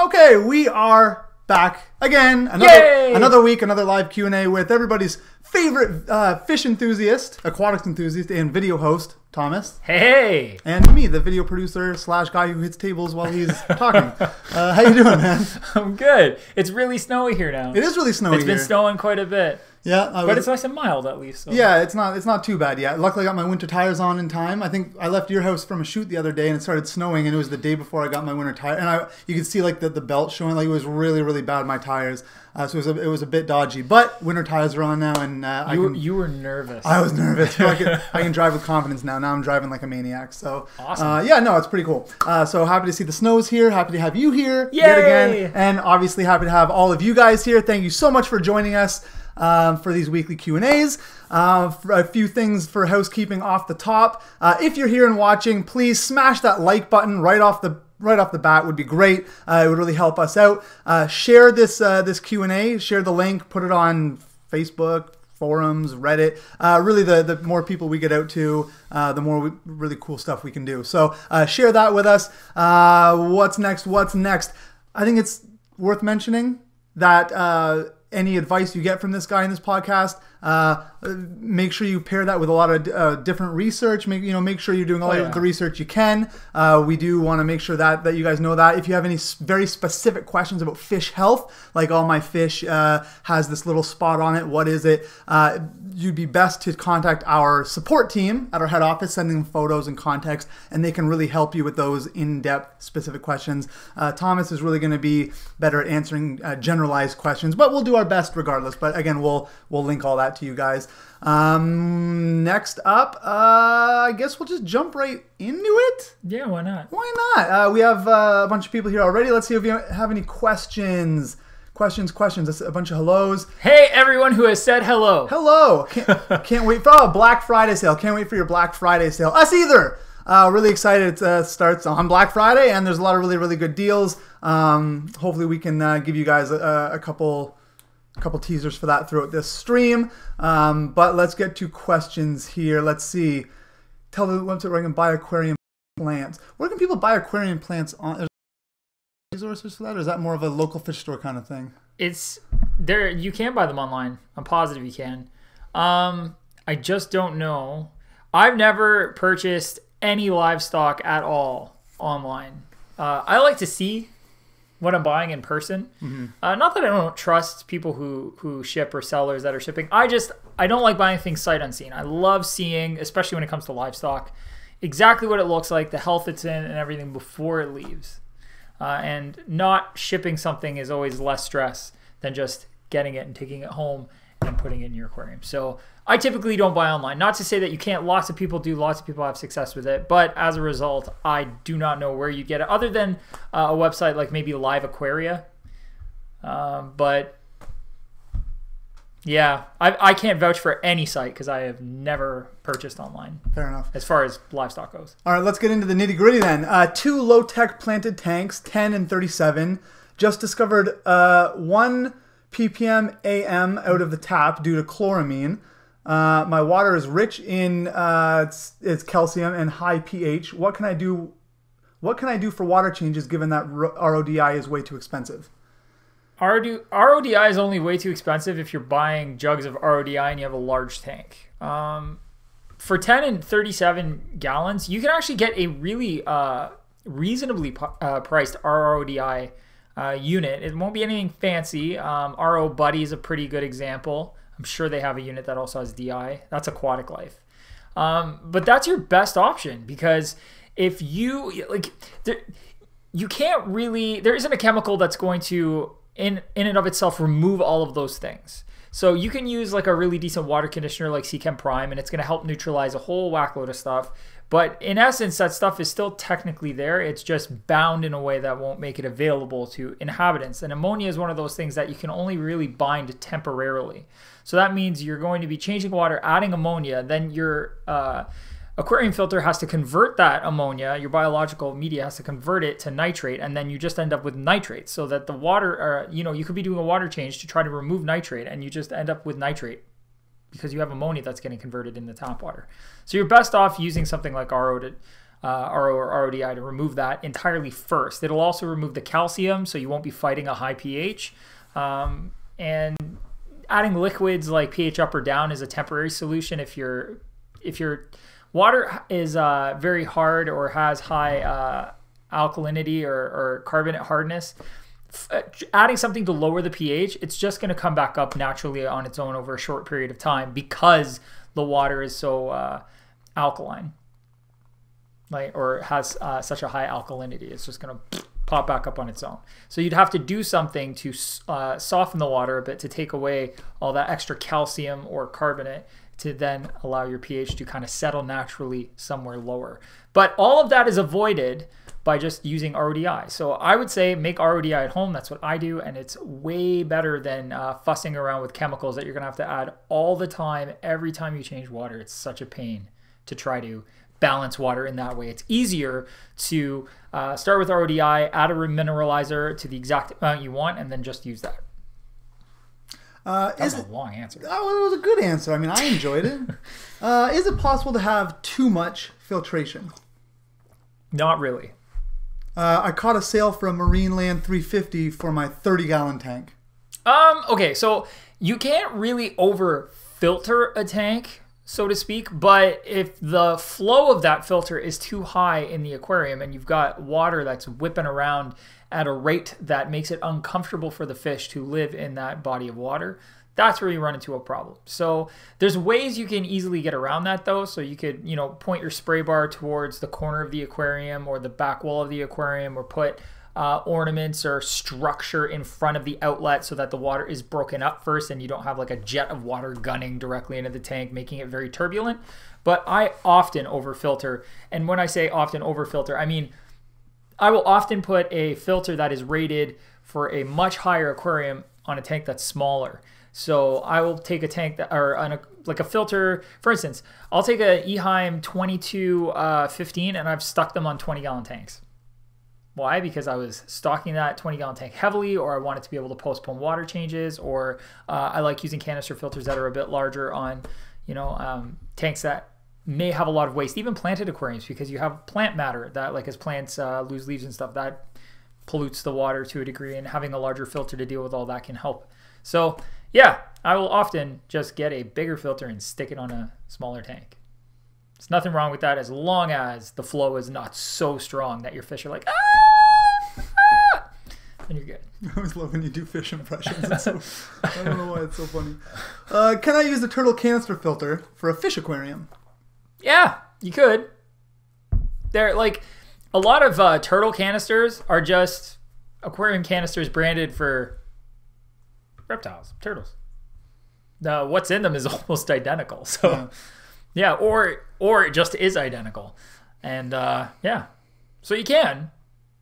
Okay, we are back again. Another week, another live Q&A with everybody's favorite fish enthusiast, aquatics enthusiast, and video host, Thomas. Hey! And me, the video producer / guy who hits tables while he's talking. How you doing, man? I'm good. It's really snowy here now. It is really snowy here. It's been snowing quite a bit. Yeah, but it's nice and mild at least. So. Yeah, it's not too bad yet. Luckily, I got my winter tires on in time. I think I left your house from a shoot the other day, and it started snowing, and it was the day before I got my winter tire. And you could see like the belt showing, like it was really, really bad, my tires. So it was a bit dodgy. But winter tires are on now, and you were nervous. I was nervous. I can drive with confidence now. Now I'm driving like a maniac. So awesome. Yeah, no, it's pretty cool. So happy to see the snows here. Happy to have you here Yay! Yet again, and obviously happy to have all of you guys here. Thank you so much for joining us. For these weekly Q&As. For a few things for housekeeping off the top. If you're here and watching, please smash that like button right off the bat. Would be great. It would really help us out. Share this Q&A. Share the link. Put it on Facebook, forums, Reddit. Really, the more people we get out to, the more really cool stuff we can do. So share that with us. What's next? I think it's worth mentioning that any advice you get from this guy in this podcast, make sure you pair that with a lot of different research. Make sure you're doing all the research you can. We do want to make sure that you guys know that. If you have any very specific questions about fish health, like all my fish has this little spot on it, what is it? You'd be best to contact our support team at our head office, sending them photos and context, and they can really help you with those in-depth specific questions. Thomas is really going to be better at answering generalized questions, but we'll do our best regardless. But again, we'll link all that to you guys. Next up, I guess we'll just jump right into it. Yeah, why not? Why not? We have a bunch of people here already. Let's see if you have any questions. Questions. That's a bunch of hellos. Hey, everyone who has said hello. Hello. Can't wait for Black Friday sale. Can't wait for your Black Friday sale. Us either. Really excited. It starts on Black Friday, and there's a lot of really, really good deals. Hopefully we can give you guys a couple teasers for that throughout this stream. But let's get to questions here. Let's see. Tell the website where I can buy aquarium plants. Where can people buy aquarium plants on? Resources for that, or is that more of a local fish store kind of thing? It's there. You can buy them online. I'm positive you can. I just don't know. I've never purchased any livestock at all online. I like to see what I'm buying in person. Mm-hmm. Not that I don't trust people who ship or sellers that are shipping. I don't like buying things sight unseen. I love seeing, especially when it comes to livestock, exactly what it looks like, the health it's in, and everything before it leaves. And not shipping something is always less stress than just getting it and taking it home and putting it in your aquarium. So I typically don't buy online. Not to say that you can't. Lots of people do. Lots of people have success with it. But as a result, I do not know where you get it other than a website like maybe Live Aquaria. But yeah, I can't vouch for any site because I have never purchased online. Fair enough. As far as livestock goes. All right, let's get into the nitty gritty then. 2 low-tech planted tanks, 10 and 37. Just discovered 1 ppm AM out of the tap due to chloramine. My water is rich in its calcium and high pH. What can I do for water changes given that RODI is way too expensive? RODI is only way too expensive if you're buying jugs of RODI and you have a large tank. For 10 and 37 gallons, you can actually get a really reasonably priced RODI unit. It won't be anything fancy. RO Buddy is a pretty good example. I'm sure they have a unit that also has DI. That's Aquatic Life. But that's your best option because if you you can't really, there isn't a chemical that's going to in and of itself remove all of those things. So you can use like a really decent water conditioner like Seachem Prime and it's going to help neutralize a whole whack load of stuff. But in essence, that stuff is still technically there. It's just bound in a way that won't make it available to inhabitants. And ammonia is one of those things that you can only really bind temporarily. So that means you're going to be changing water, adding ammonia, then your aquarium filter has to convert that ammonia, your biological media has to convert it to nitrate, and then you just end up with nitrate. So that the water, you could be doing a water change to try to remove nitrate, and you just end up with nitrate because you have ammonia that's getting converted in the tap water. So you're best off using something like RO RO or RODI to remove that entirely first. It'll also remove the calcium, so you won't be fighting a high pH. And adding liquids like pH up or down is a temporary solution if your water is very hard or has high alkalinity or carbonate hardness. Adding something to lower the pH, it's just going to come back up naturally on its own over a short period of time because the water is so alkaline, like, or has such a high alkalinity. It's just going to pop back up on its own. So you'd have to do something to soften the water a bit to take away all that extra calcium or carbonate to then allow your pH to kind of settle naturally somewhere lower. But all of that is avoided by just using RODI. So I would say make RODI at home. That's what I do, and it's way better than fussing around with chemicals that you're gonna have to add all the time. Every time you change water, it's such a pain to try to balance water in that way. It's easier to start with RODI, add a remineralizer to the exact amount you want, and then just use that. That's a long answer. Oh, it was a good answer. I mean, I enjoyed it. Is it possible to have too much filtration? Not really. I caught a sale for a Marine Land 350 for my 30-gallon tank. Okay, so you can't really over filter a tank, so to speak, but if the flow of that filter is too high in the aquarium and you've got water that's whipping around at a rate that makes it uncomfortable for the fish to live in that body of water, that's where you run into a problem. So there's ways you can easily get around that though. So you could, point your spray bar towards the corner of the aquarium or the back wall of the aquarium, or put ornaments or structure in front of the outlet so that the water is broken up first and you don't have like a jet of water gunning directly into the tank, making it very turbulent. But I often overfilter. And when I say often overfilter, I mean, I will often put a filter that is rated for a much higher aquarium on a tank that's smaller. So I will take a tank that, or like a filter, for instance, I'll take a Eheim 2215 and I've stuck them on 20-gallon tanks. Why? Because I was stocking that 20-gallon tank heavily, or I wanted to be able to postpone water changes, or I like using canister filters that are a bit larger on, tanks that may have a lot of waste, even planted aquariums, because you have plant matter that, like, as plants lose leaves and stuff, that pollutes the water to a degree, and having a larger filter to deal with all that can help. So yeah, I will often just get a bigger filter and stick it on a smaller tank. There's nothing wrong with that as long as the flow is not so strong that your fish are like, ah! And you're good. I always love when you do fish impressions. I don't know why it's so funny. Can I use the turtle canister filter for a fish aquarium? Yeah, you could. They're like, a lot of turtle canisters are just aquarium canisters branded for reptiles, turtles. What's in them is almost identical. So yeah, or it just is identical. And yeah, so you can,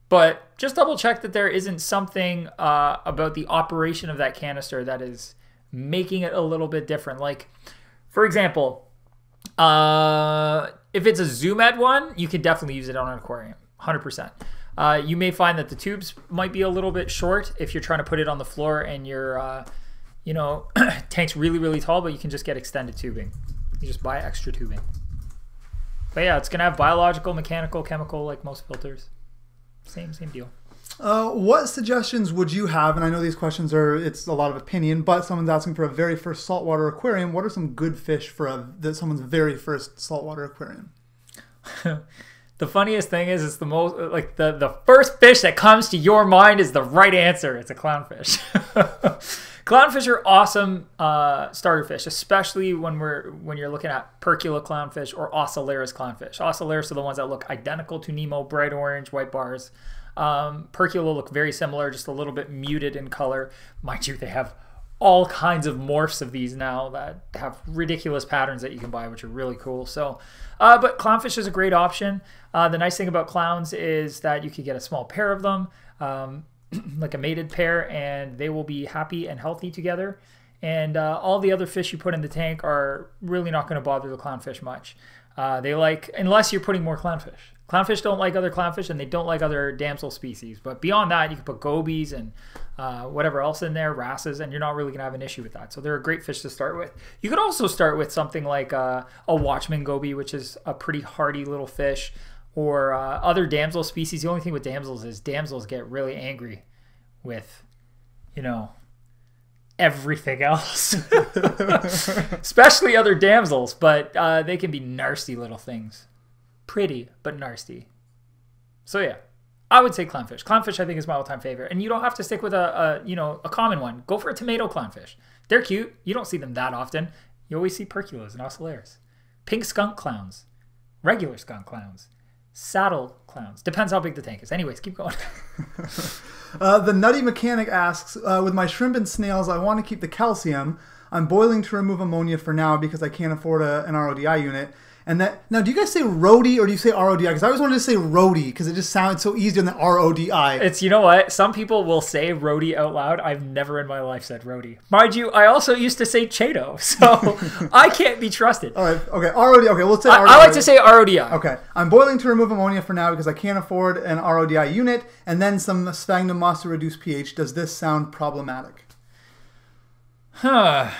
but just double check that there isn't something about the operation of that canister that is making it a little bit different. Like, for example, if it's a Zoom Ed one, you could definitely use it on an aquarium, 100%. You may find that the tubes might be a little bit short if you're trying to put it on the floor and your tank's really, really tall, but you can just get extended tubing. You just buy extra tubing. But yeah, it's going to have biological, mechanical, chemical, like most filters. Same deal. What suggestions would you have? And I know these questions it's a lot of opinion, but someone's asking for a very first saltwater aquarium. What are some good fish for someone's very first saltwater aquarium? The funniest thing is, it's the most, like, the first fish that comes to your mind is the right answer. It's a clownfish. Clownfish are awesome starter fish, especially when you're looking at Percula clownfish or Ocellaris clownfish. Ocellaris are the ones that look identical to Nemo, bright orange, white bars. Percula look very similar, just a little bit muted in color. Mind you, they have all kinds of morphs of these now that have ridiculous patterns that you can buy, which are really cool. So, but clownfish is a great option. The nice thing about clowns is that you could get a small pair of them, like a mated pair, and they will be happy and healthy together. And all the other fish you put in the tank are really not going to bother the clownfish much. Unless you're putting more clownfish. Clownfish don't like other clownfish, and they don't like other damsel species. But beyond that, you can put gobies and whatever else in there, wrasses, and you're not really going to have an issue with that. So they're a great fish to start with. You could also start with something like a Watchman goby, which is a pretty hardy little fish, or other damsel species. The only thing with damsels is damsels get really angry with, you know, everything else, especially other damsels, but they can be nasty little things. Pretty, but nasty. So yeah, I would say clownfish. Clownfish I think is my all-time favorite. And you don't have to stick with a common one. Go for a tomato clownfish. They're cute. You don't see them that often. You always see perculas and ocellaires. Pink skunk clowns. Regular skunk clowns. Saddle clowns. Depends how big the tank is. Anyways, keep going. The Nutty Mechanic asks, with my shrimp and snails, I want to keep the calcium. I'm boiling to remove ammonia for now because I can't afford an RODI unit. And that now, do you guys say RODI or do you say RODI? Because I always wanted to say RODI because it just sounds so easier than RODI. It's, you know what? Some people will say RODI out loud. I've never in my life said RODI. Mind you, I also used to say Chato, so I can't be trusted. All right, okay, RODI. Okay, we'll say RODI. I like to say RODI. Okay, I'm boiling to remove ammonia for now because I can't afford an RODI unit, and then some sphagnum moss to reduce pH. Does this sound problematic? Huh.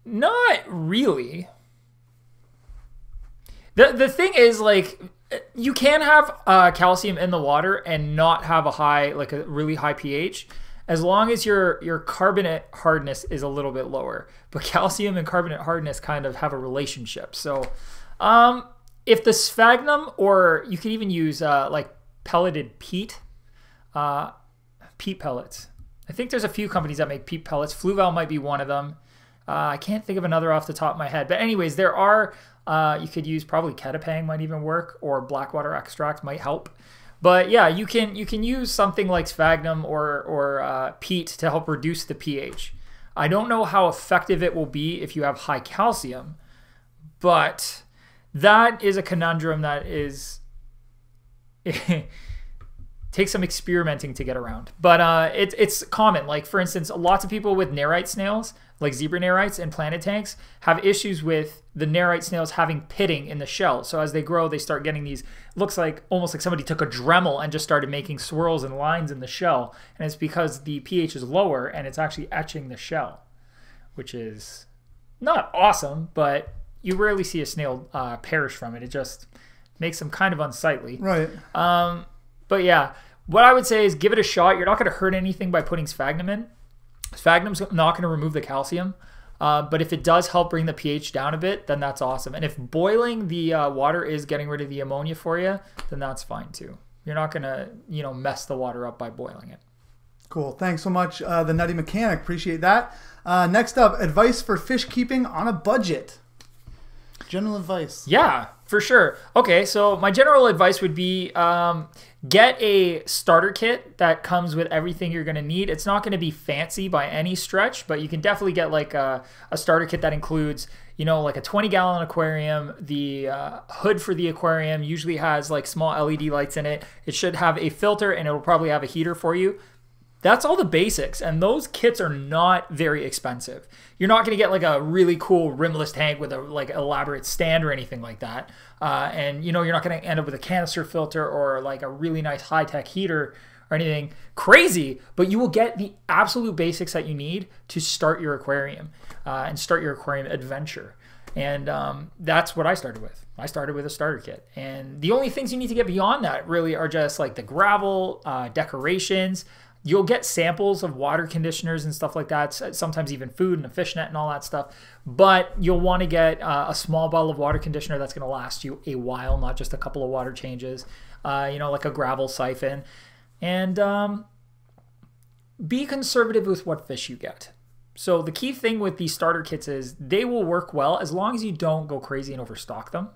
Not really. The thing is, like, you can have calcium in the water and not have a really high pH, as long as your carbonate hardness is a little bit lower. But calcium and carbonate hardness kind of have a relationship. So if the sphagnum, or you could even use like pelleted peat, peat pellets. I think there's a few companies that make peat pellets. Fluval might be one of them. I can't think of another off the top of my head. But anyways, there are, you could use probably Ketapang might even work, or Blackwater extract might help. But yeah, you can use something like sphagnum or peat to help reduce the pH. I don't know how effective it will be if you have high calcium, but that is a conundrum that is takes some experimenting to get around. But it's common. Like, for instance, lots of people with nerite snails, like zebra nerites in planted tanks, have issues with the nerite snails having pitting in the shell. So as they grow, they start getting these, looks like almost like somebody took a Dremel and just started making swirls and lines in the shell. And it's because the pH is lower and it's actually etching the shell, which is not awesome, but you rarely see a snail perish from it. It just makes them kind of unsightly. Right. But yeah, what I would say is give it a shot. You're not going to hurt anything by putting sphagnum in. Sphagnum's not going to remove the calcium, but if it does help bring the pH down a bit, then that's awesome. And if boiling the water is getting rid of the ammonia for you, then that's fine too. You're not going to, mess the water up by boiling it. Cool. Thanks so much, the Nutty Mechanic. Appreciate that. Next up, advice for fish keeping on a budget. General advice. Yeah, for sure. Okay, so my general advice would be get a starter kit that comes with everything you're going to need. It's not going to be fancy by any stretch, but you can definitely get like a starter kit that includes, like a 20-gallon aquarium. The hood for the aquarium usually has like small LED lights in it. It should have a filter, and it'll probably have a heater for you. That's all the basics, and those kits are not very expensive. You're not going to get like a really cool rimless tank with a like elaborate stand or anything like that. And you're not going to end up with a canister filter or like a really nice high-tech heater or anything crazy, but you will get the absolute basics that you need to start your aquarium and start your aquarium adventure. And that's what I started with. I started with a starter kit. And the only things you need to get beyond that really are just like the gravel, decorations. You'll get samples of water conditioners and stuff like that, sometimes even food and a fish net and all that stuff. But you'll want to get a small bottle of water conditioner that's going to last you a while, not just a couple of water changes, like a gravel siphon. And be conservative with what fish you get. So the key thing with these starter kits is they will work well as long as you don't go crazy and overstock them.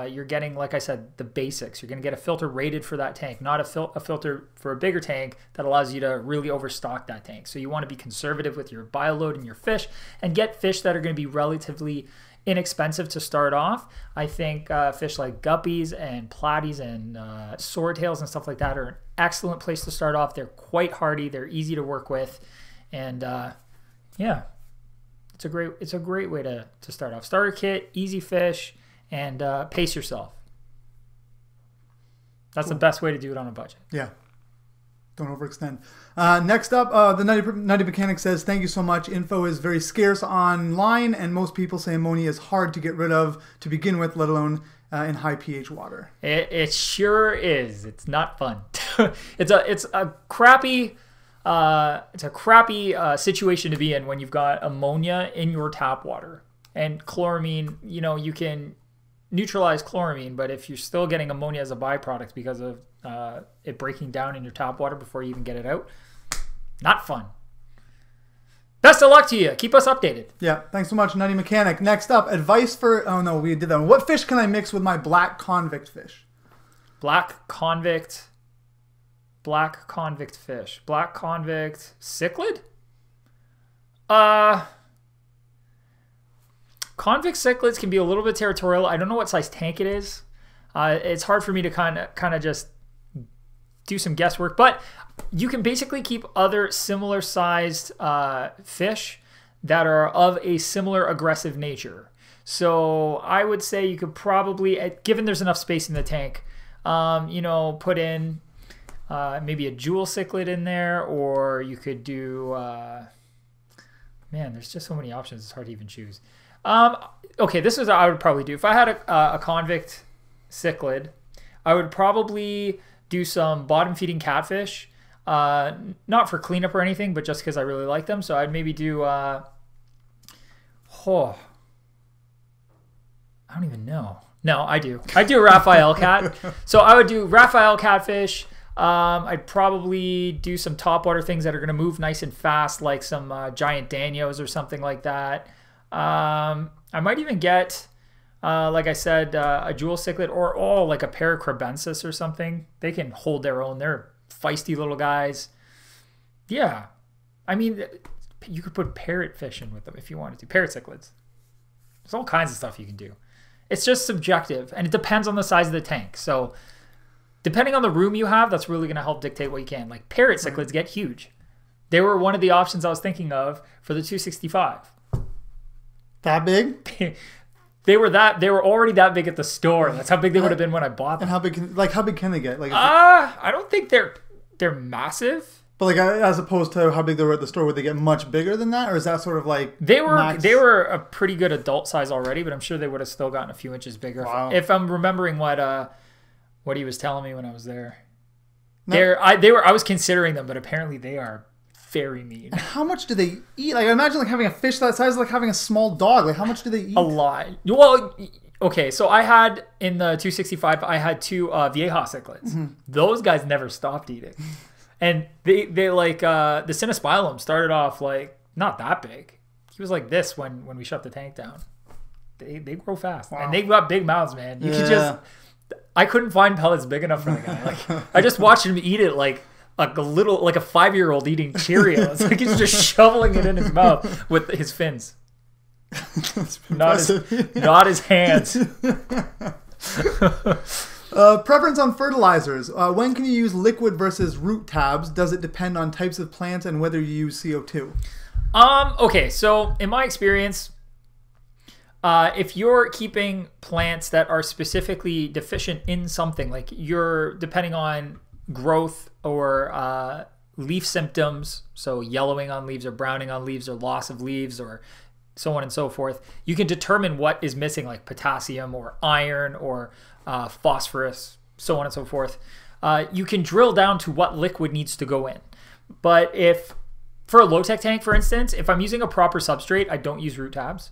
You're getting, like I said, the basics. You're going to get a filter rated for that tank, not a filter for a bigger tank that allows you to really overstock that tank. So you want to be conservative with your bioload and your fish and get fish that are going to be relatively inexpensive to start off. I think fish like guppies and platies and swordtails and stuff like that are an excellent place to start off. They're quite hardy. They're easy to work with. And yeah, it's a great way to start off. Starter kit, easy fish, and pace yourself. That's cool. The best way to do it on a budget. Yeah. Don't overextend. Next up, the Nutty Mechanic says, thank you so much. Info is very scarce online, and most people say ammonia is hard to get rid of to begin with, let alone in high pH water. It sure is. It's not fun. It's a crappy situation to be in when you've got ammonia in your tap water. And chloramine, you know, you can neutralize chloramine, but if you're still getting ammonia as a byproduct because of it breaking down in your tap water before you even get it out, not fun. Best of luck to you. Keep us updated. Yeah, thanks so much, Nutty Mechanic. Next up, advice for... Oh, no, we did that one. What fish can I mix with my black convict fish? Black convict fish. Black convict cichlid? Convict cichlids can be a little bit territorial. I don't know what size tank it is. It's hard for me to kind of just do some guesswork, but you can basically keep other similar sized fish that are of a similar aggressive nature. So I would say you could probably, given there's enough space in the tank, you know, put in maybe a jewel cichlid in there, or you could do, man, there's just so many options. It's hard to even choose. Okay, this is what I would probably do. If I had a convict cichlid, I would probably do some bottom feeding catfish, not for cleanup or anything, but just because I really like them. So I'd maybe do, I don't even know. No, I do Raphael cat. So I would do Raphael catfish. I'd probably do some topwater things that are going to move nice and fast, like some giant danios or something like that. I might even get, like I said, a jewel cichlid or like a paracrabensis or something. They can hold their own. They're feisty little guys. Yeah. I mean, you could put parrotfish in with them if you wanted to. Parrot cichlids. There's all kinds of stuff you can do. It's just subjective, and it depends on the size of the tank. So depending on the room you have, that's really going to help dictate what you can. Like parrot cichlids get huge. They were one of the options I was thinking of for the 265. That big? They were already that big at the store. That's how big they would have been when I bought them. And how big can they get? Like I don't think they're massive. But like as opposed to how big they were at the store, would they get much bigger than that, or is that sort of like they were max? They were a pretty good adult size already, but I'm sure they would have still gotten a few inches bigger. Wow. If I'm remembering what he was telling me when I was there. No. I was considering them, but apparently they are very mean. How much do they eat? Like I imagine like having a fish that size is like having a small dog. Like how much do they eat? A lot. Well, okay, so I had in the 265, I had two Vieja cichlids. Mm-hmm. Those guys never stopped eating. And they like the Cynospilum started off like not that big. He was like this when we shut the tank down. They grow fast. Wow. And they've got big mouths, man. You can just I couldn't find pellets big enough for the guy. Like I just watched him eat it like a 5-year-old eating Cheerios. Like he's just shoveling it in his mouth with his fins. Not his hands. Preference on fertilizers. When can you use liquid versus root tabs? Does it depend on types of plants and whether you use CO2? Okay, so in my experience, if you're keeping plants that are specifically deficient in something, like you're depending on growth or leaf symptoms, so yellowing on leaves or browning on leaves or loss of leaves or so on and so forth, you can determine what is missing, like potassium or iron or phosphorus, so on and so forth. You can drill down to what liquid needs to go in. But if, for a low-tech tank, for instance, if I'm using a proper substrate, I don't use root tabs.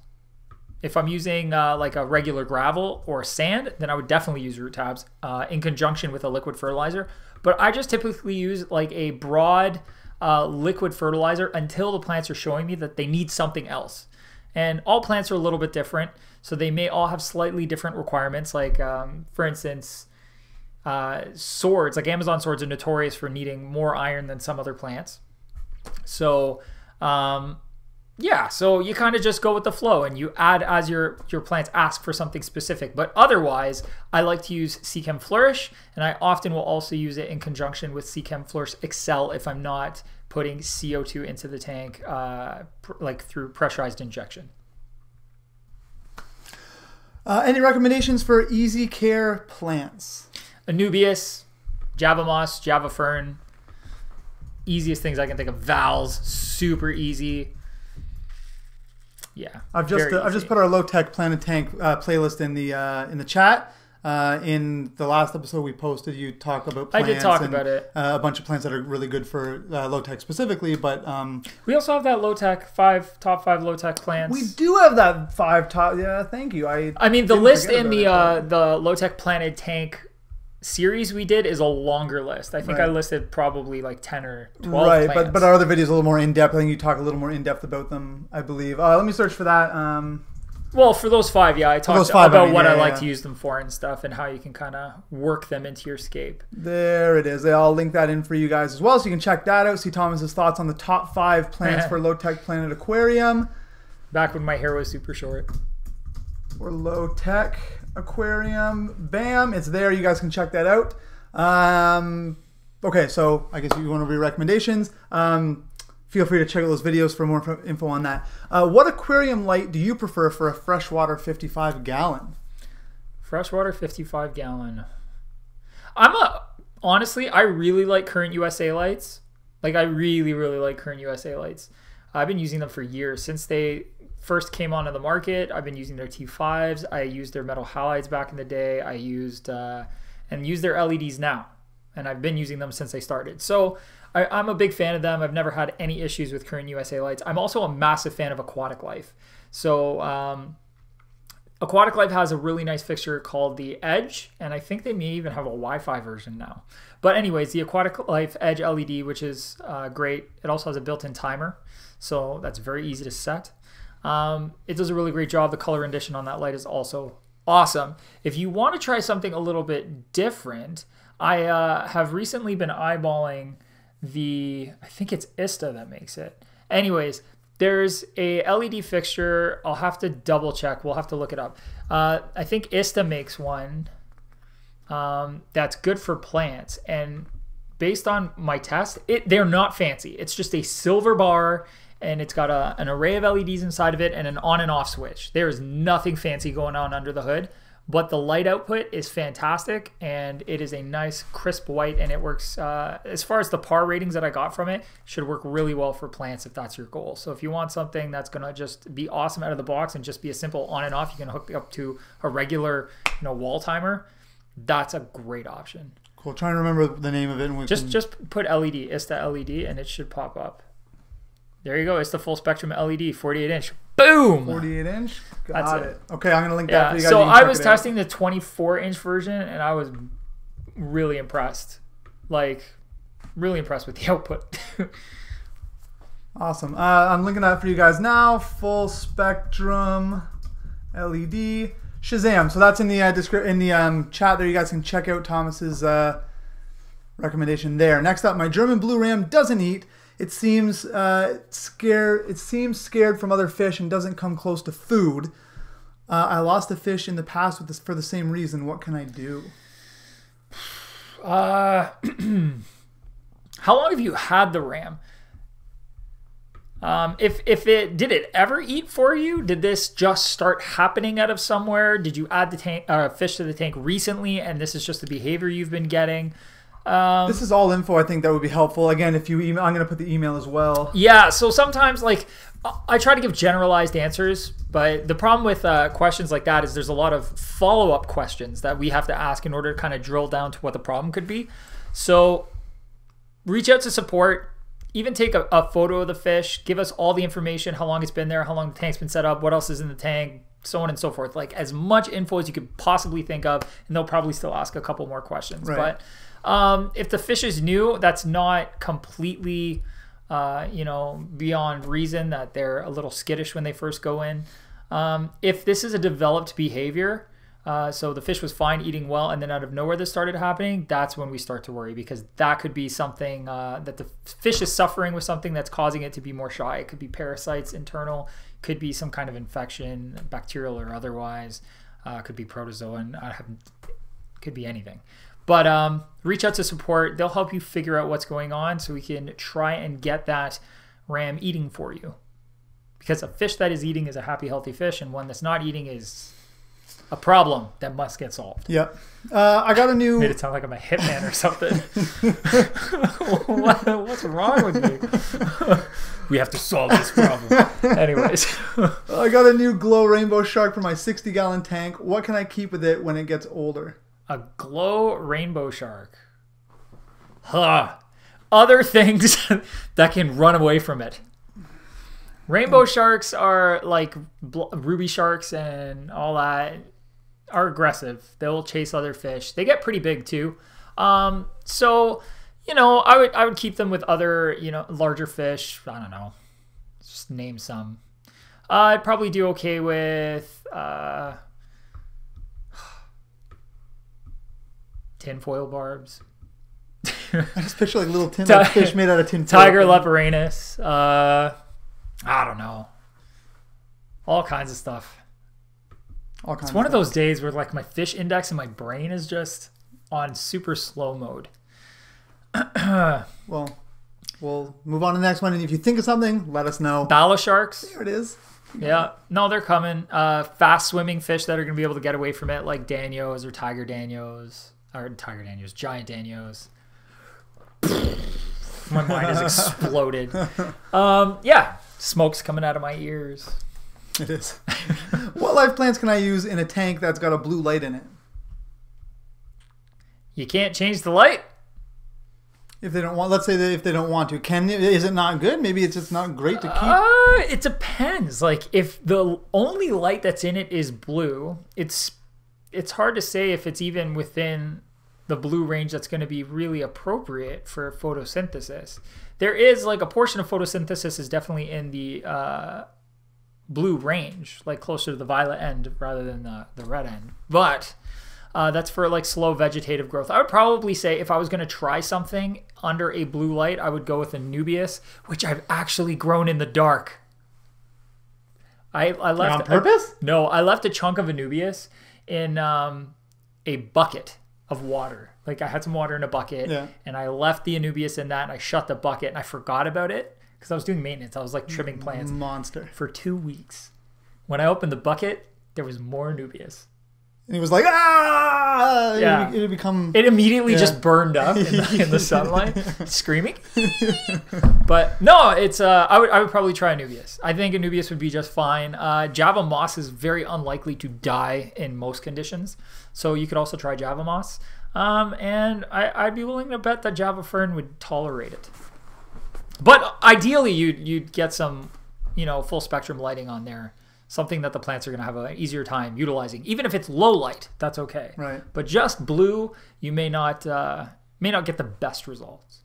If I'm using like a regular gravel or sand, then I would definitely use root tabs in conjunction with a liquid fertilizer. But I just typically use like a broad liquid fertilizer until the plants are showing me that they need something else. And all plants are a little bit different, so they may all have slightly different requirements. Like, for instance, swords, like Amazon swords, are notorious for needing more iron than some other plants. So, yeah, so you kind of just go with the flow and you add as your plants ask for something specific. But otherwise, I like to use Seachem Flourish, and I often will also use it in conjunction with Seachem Flourish Excel if I'm not putting CO2 into the tank like through pressurized injection. Any recommendations for easy care plants? Anubias, Java moss, Java fern. easiest things I can think of. Valves, super easy. Yeah, I've just put our low tech planet tank playlist in the chat. In the last episode we posted, you talk about plants. I did talk about it. A bunch of plants that are really good for low tech specifically, but we also have that low tech top 5 low tech plants. We do have that 5 top. Yeah, thank you. I mean the list in the low tech planet tank series we did is a longer list. I think I listed probably like 10 or 12 right, plants. but our other videos a little more in depth. I think you talk a little more in depth about them, I believe. Let me search for that. Well, for those 5, yeah, I talked about what I like to use them for and stuff, and how you can kind of work them into your scape. There it is. I'll link that in for you guys as well, so you can check that out. See Thomas's thoughts on the top 5 plants for low tech planet aquarium. Back when my hair was super short. For low tech aquarium, bam, it's there. You guys can check that out. Okay, so I guess you want to read recommendations. Feel free to check out those videos for more info on that. What aquarium light do you prefer for a freshwater 55 gallon? Freshwater 55 gallon. Honestly, I really like Current USA lights. Like, I really, really like Current USA lights. I've been using them for years. Since they first came onto the market, I've been using their T5s. I used their metal halides back in the day. I used their LEDs now. And I've been using them since they started. So I'm a big fan of them. I've never had any issues with Current USA lights. I'm also a massive fan of Aquatic Life. So Aquatic Life has a really nice fixture called the Edge, and I think they may even have a Wi-Fi version now. But anyways, the Aquatic Life Edge LED, which is great. It also has a built-in timer, so that's very easy to set. It does a really great job. The color rendition on that light is also awesome. If you want to try something a little bit different, I have recently been eyeballing I think it's ISTA that makes it. Anyways, there's a LED fixture. I'll have to double check. We'll have to look it up. I think ISTA makes one that's good for plants. And based on my test, they're not fancy. It's just a silver bar, and it's got an array of LEDs inside of it and an on and off switch. There is nothing fancy going on under the hood. But the light output is fantastic, and it is a nice crisp white, and it works, as far as the PAR ratings that I got from it, should work really well for plants if that's your goal. So if you want something that's going to just be awesome out of the box and just be a simple on and off, you can hook up to a regular wall timer, that's a great option. Cool. Trying to remember the name of it. And just put LED, ISTA LED, and it should pop up. There you go. It's the full spectrum LED, 48 inch. Boom! 48 inch? Got it. Okay, I'm going to link that for you guys. So I was testing the 24 inch version, and I was really impressed. Like, really impressed with the output. Awesome. I'm linking that for you guys now. Full spectrum LED. Shazam. So that's in the chat there. You guys can check out Thomas's recommendation there. Next up, my German blue ram doesn't eat. It seems scared from other fish and doesn't come close to food. I lost a fish in the past for the same reason. What can I do? How long have you had the ram? Did it ever eat for you? Did this just start happening out of somewhere? Did you add the fish to the tank recently, and this is just the behavior you've been getting? This is all info I think that would be helpful. Again, if you email, I'm going to put the email as well. Yeah, so sometimes I try to give generalized answers, but the problem with questions like that is there's a lot of follow-up questions that we have to ask in order to kind of drill down to what the problem could be. So reach out to support, even take a photo of the fish, give us all the information, how long it's been there, how long the tank's been set up, what else is in the tank, so on and so forth. Like as much info as you could possibly think of, and they'll probably still ask a couple more questions. Right. But if the fish is new, that's not completely, beyond reason that they're a little skittish when they first go in. If this is a developed behavior, so the fish was fine, eating well, and then out of nowhere this started happening, that's when we start to worry, because that could be something that the fish is suffering with, something that's causing it to be more shy. It could be parasites internal, could be some kind of infection, bacterial or otherwise, could be protozoan, could be anything. But reach out to support. They'll help you figure out what's going on so we can try and get that ram eating for you. Because a fish that is eating is a happy, healthy fish, and one that's not eating is A problem that must get solved. Yep. I got a new... Made it sound like I'm a hitman or something. What's wrong with me? We have to solve this problem. Anyways. I got a new glow rainbow shark for my 60-gallon tank. What can I keep with it when it gets older? A glow rainbow shark. Huh. Other things that can run away from it. Rainbow sharks are like ruby sharks and all that. Are aggressive. They'll chase other fish. They get pretty big too. So, you know, I would keep them with other, you know, larger fish. I don't know. Just name some. I'd probably do okay with tinfoil barbs. I just picture like little fish made out of tinfoil. Tiger leporanus. I don't know. All kinds of stuff. It's one of those days where like my fish index in my brain is just on super slow mode. Well, we'll move on to the next one. And if you think of something, let us know. Bala sharks. There it is. Yeah. No, they're coming. Fast swimming fish that are going to be able to get away from it, like danios or tiger danios. Or tiger danios. Giant danios. My mind has exploded. Yeah. Smoke's coming out of my ears. It is. What live plants can I use in a tank that's got a blue light in it? You can't change the light? If they don't want, let's say that if they don't want to, is it not good? Maybe it's just not great to keep. It depends. Like if the only light that's in it is blue, it's hard to say if it's even within the blue range that's going to be really appropriate for photosynthesis. There is like a portion of photosynthesis is definitely in the blue range, like closer to the violet end rather than the red end. But that's for like slow vegetative growth. I would probably say if I was going to try something under a blue light, I would go with a Nubius, which I've actually grown in the dark. I left on purpose? No, I left a chunk of a Nubius in a bucket of water. Like I had some water in a bucket, and I left the Anubias in that, and I shut the bucket, and I forgot about it because I was doing maintenance. I was like trimming plants. Monster. For 2 weeks. When I opened the bucket, there was more Anubias. And it was like, ah! Yeah. It would become... It immediately just burned up in the sunlight, screaming. But no, it's I would probably try Anubias. I think Anubias would be just fine. Java moss is very unlikely to die in most conditions, so you could also try Java moss. And I'd be willing to bet that Java fern would tolerate it. But ideally, you'd get some, you know, full spectrum lighting on there. Something that the plants are going to have an easier time utilizing. Even if it's low light, that's okay. Right. But just blue, you may not get the best results.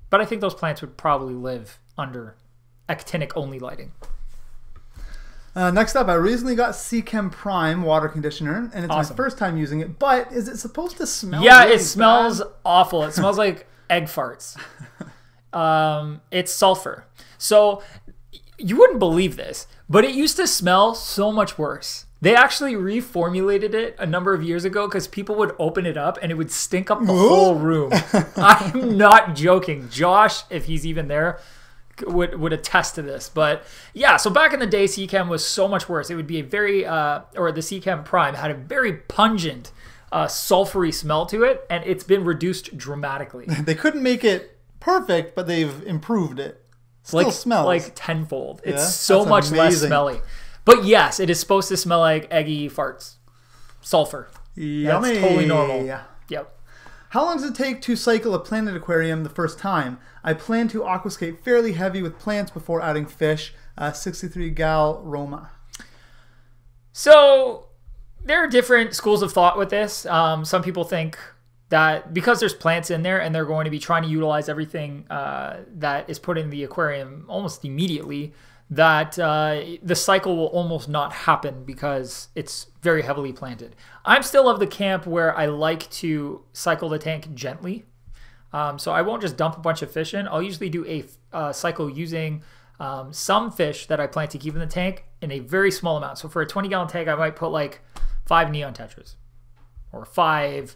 But I think those plants would probably live under actinic only lighting. Next up, I recently got Seachem Prime water conditioner, and it's my first time using it. But is it supposed to smell? Yeah, really it smells bad? awful. It smells like egg farts. It's sulfur. So you wouldn't believe this, but it used to smell so much worse. They actually reformulated it a number of years ago because people would open it up and it would stink up the whole room. I'm not joking. Josh, if he's even there, would attest to this. But yeah, so back in the day, Seachem was so much worse. It would be a very, or the Seachem Prime had a very pungent, sulfury smell to it, and it's been reduced dramatically. They couldn't make it perfect, but they've improved it. Still smells like tenfold. It's so much less smelly. But yes, it is supposed to smell like eggy farts. Sulfur. Yummy. That's totally normal. Yep. How long does it take to cycle a planted aquarium the first time? I plan to aquascape fairly heavy with plants before adding fish. 63 gal Roma. So there are different schools of thought with this. Some people think that because there's plants in there and they're going to be trying to utilize everything that is put in the aquarium almost immediately, that the cycle will almost not happen because it's very heavily planted. I'm still of the camp where I like to cycle the tank gently. So I won't just dump a bunch of fish in. I'll usually do a cycle using some fish that I plan to keep in the tank in a very small amount. So for a 20-gallon tank, I might put like 5 neon tetras or 5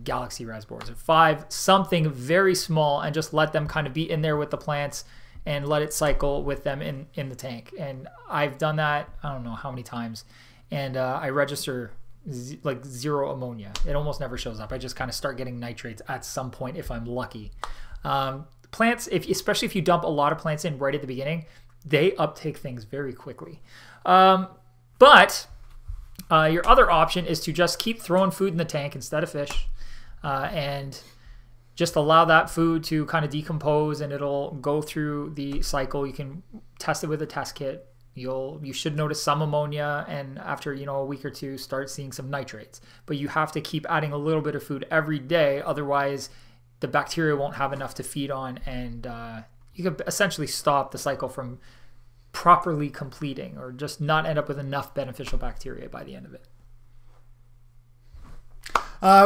galaxy raspberries, or 5 something very small, and just let them kind of be in there with the plants and let it cycle with them in the tank. And I've done that, I don't know how many times, and I register like 0 ammonia. It almost never shows up. I just kind of start getting nitrates at some point if I'm lucky. Plants, especially if you dump a lot of plants in right at the beginning, they uptake things very quickly. But your other option is to just keep throwing food in the tank instead of fish, and just allow that food to kind of decompose, and it'll go through the cycle. You can test it with a test kit. You should notice some ammonia, and after a week or two start seeing some nitrates. But you have to keep adding a little bit of food every day, otherwise the bacteria won't have enough to feed on, and you could essentially stop the cycle from properly completing, or just not end up with enough beneficial bacteria by the end of it.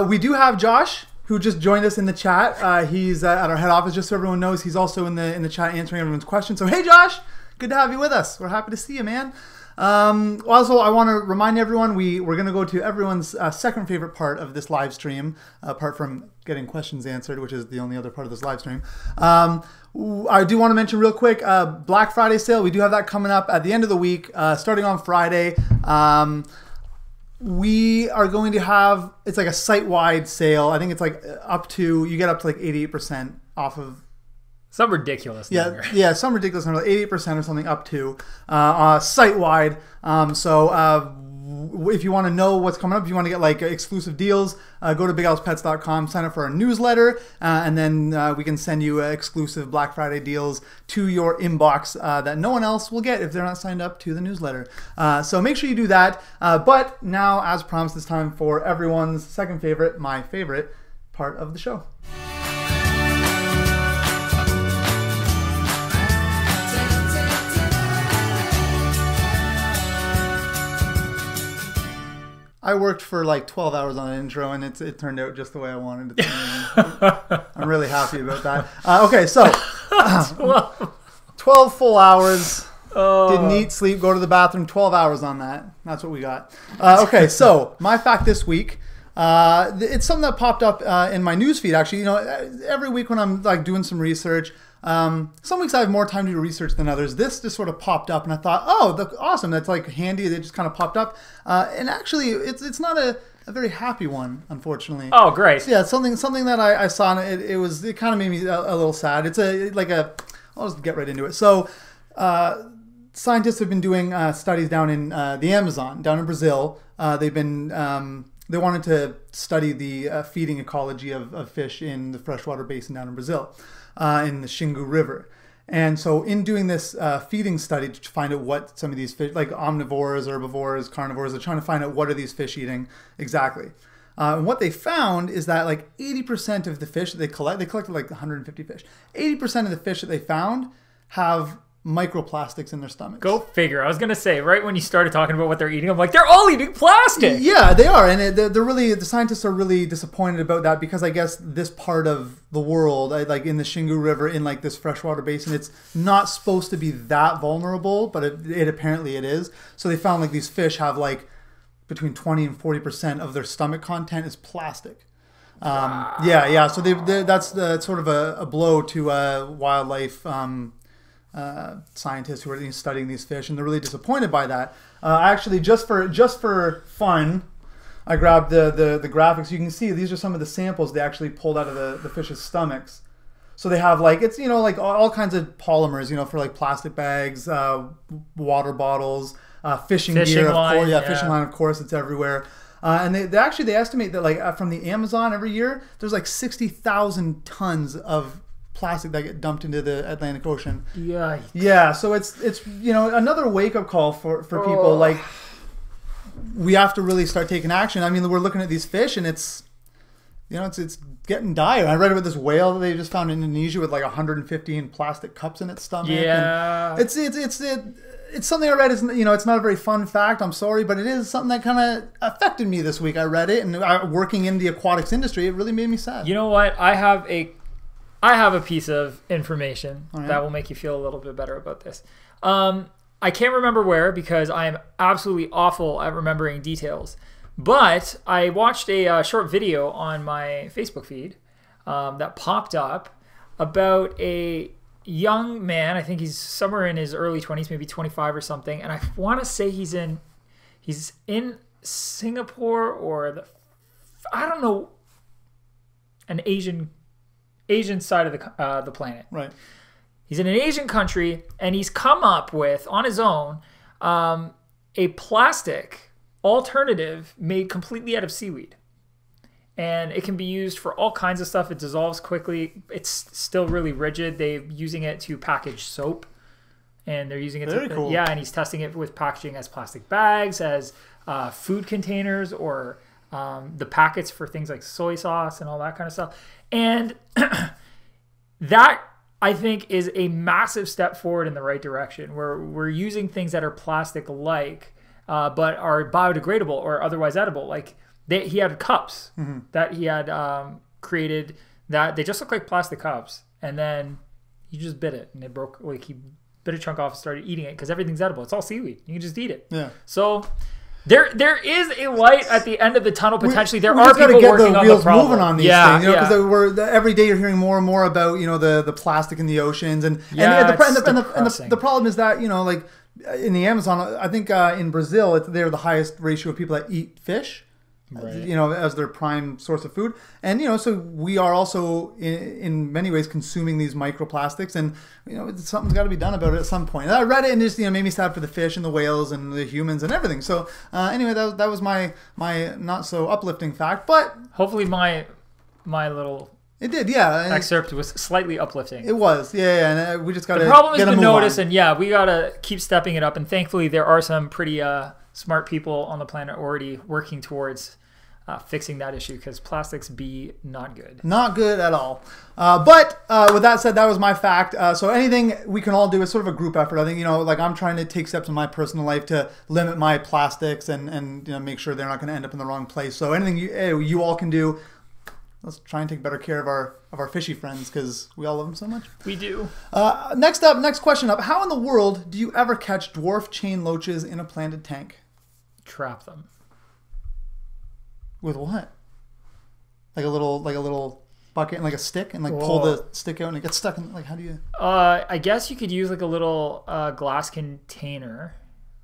We do have Josh, who just joined us in the chat. He's at our head office, just so everyone knows. He's also in the chat answering everyone's questions. So hey, Josh, good to have you with us. We're happy to see you, man. Also, I want to remind everyone we're going to go to everyone's second favorite part of this live stream, apart from getting questions answered, which is the only other part of this live stream. I do want to mention real quick, Black Friday sale. We do have that coming up at the end of the week, starting on Friday. We are going to have, it's like a site-wide sale. I think it's like you get up to like 88% off of some ridiculous number. Yeah, some ridiculous number, like 88% or something up to site-wide. So if you want to know what's coming up, if you want to get like exclusive deals, go to bighousepets.com, sign up for our newsletter, and then we can send you exclusive Black Friday deals to your inbox that no one else will get if they're not signed up to the newsletter. So make sure you do that. But now, as promised, it's time for everyone's second favorite, my favorite part of the show. I worked for like 12 hours on an intro, and it turned out just the way I wanted it to. I'm really happy about that. Okay, so 12 full hours. Didn't eat, sleep, go to the bathroom. 12 hours on that. That's what we got. Okay, so my fact this week. It's something that popped up in my newsfeed. Actually, every week when I'm like doing some research. Some weeks I have more time to do research than others. This just sort of popped up, and I thought, oh, awesome. That's like handy. It just kind of popped up. And actually, it's not a very happy one, unfortunately. Oh, great. So, yeah, something that I saw, and it kind of made me a little sad. I'll just get right into it. So, scientists have been doing studies down in the Amazon, down in Brazil. They wanted to study the feeding ecology of fish in the freshwater basin down in Brazil. In the Xingu River. And so in doing this feeding study to find out what some of these fish, like omnivores, herbivores, carnivores, they're trying to find out what are these fish eating exactly. And what they found is that like 80% of the fish that they collected like 150 fish. 80% of the fish that they found have microplastics in their stomachs. Go figure. I was gonna say, right when you started talking about what they're eating, I'm like, they're all eating plastic. Yeah, they are, and the scientists are really disappointed about that, because I guess this part of the world, like in the Xingu River, in like this freshwater basin, it's not supposed to be that vulnerable, but it apparently it is. So they found like these fish have like between 20 and 40% of their stomach content is plastic. Yeah. So that's sort of a blow to wildlife. Scientists who are studying these fish, and they're really disappointed by that. Actually, just for fun, I grabbed the graphics. You can see these are some of the samples they actually pulled out of the fish's stomachs. So they have like like all kinds of polymers, for like plastic bags, water bottles, fishing gear, of course. Yeah, fishing line, of course, it's everywhere. And they estimate that like from the Amazon every year, there's like 60,000 tons of plastic that get dumped into the Atlantic Ocean. Yeah, so it's another wake-up call for people. Like, we have to really start taking action. I mean, we're looking at these fish, and it's getting dire. I read about this whale that they just found in Indonesia with like 115 plastic cups in its stomach. Yeah, and it's something I read. It's not a very fun fact. I'm sorry, but it is something that kind of affected me this week. I read it, and working in the aquatics industry, it really made me sad. You know what? I have a piece of information that will make you feel a little bit better about this. I can't remember where, because I am absolutely awful at remembering details. But I watched a short video on my Facebook feed that popped up about a young man. I think he's somewhere in his early 20s, maybe 25 or something. And I want to say he's in He's in Singapore or I don't know, an Asian side of the planet. Right. He's in an Asian country, and he's come up with, on his own, a plastic alternative made completely out of seaweed. And it can be used for all kinds of stuff. It dissolves quickly. It's still really rigid. They're using it to package soap. And they're using it Very to... cool. Yeah, and he's testing it with packaging as plastic bags, as food containers, or the packets for things like soy sauce and all that kind of stuff. And that, I think, is a massive step forward in the right direction, where we're using things that are plastic-like, but are biodegradable or otherwise edible. Like, he had cups that he had created that they just look like plastic cups, and then he just bit it, and it broke. Like, he bit a chunk off and started eating it because everything's edible. It's all seaweed. You can just eat it. Yeah. So there is a light at the end of the tunnel potentially. There we are just gotta people get working the on the wheels problem. moving on these things, because every day you're hearing more and more about the plastic in the oceans, and the problem is that like in the Amazon, I think in Brazil they're the highest ratio of people that eat fish. Right. As their prime source of food. And, so we are also in many ways consuming these microplastics, and, something's got to be done about it at some point. And I read it and just, made me sad for the fish and the whales and the humans and everything. So anyway, that was my not so uplifting fact, but hopefully my little... It did, yeah. Excerpt was slightly uplifting. It was, yeah. And we just got to... The problem is the notice, and we got to keep stepping it up. And thankfully, there are some pretty smart people on the planet already working towards fixing that issue, because plastics be not good. Not good at all. But with that said, that was my fact. So anything we can all do is sort of a group effort. I think, like I'm trying to take steps in my personal life to limit my plastics and make sure they're not going to end up in the wrong place. So anything you all can do, let's try and take better care of our fishy friends, because we all love them so much. We do. Next question up. How in the world do you ever catch dwarf chain loaches in a planted tank? Trap them. With what? Like a little bucket and like a stick, and like pull the stick out and it gets stuck in, like, how do you... I guess you could use like a little glass container,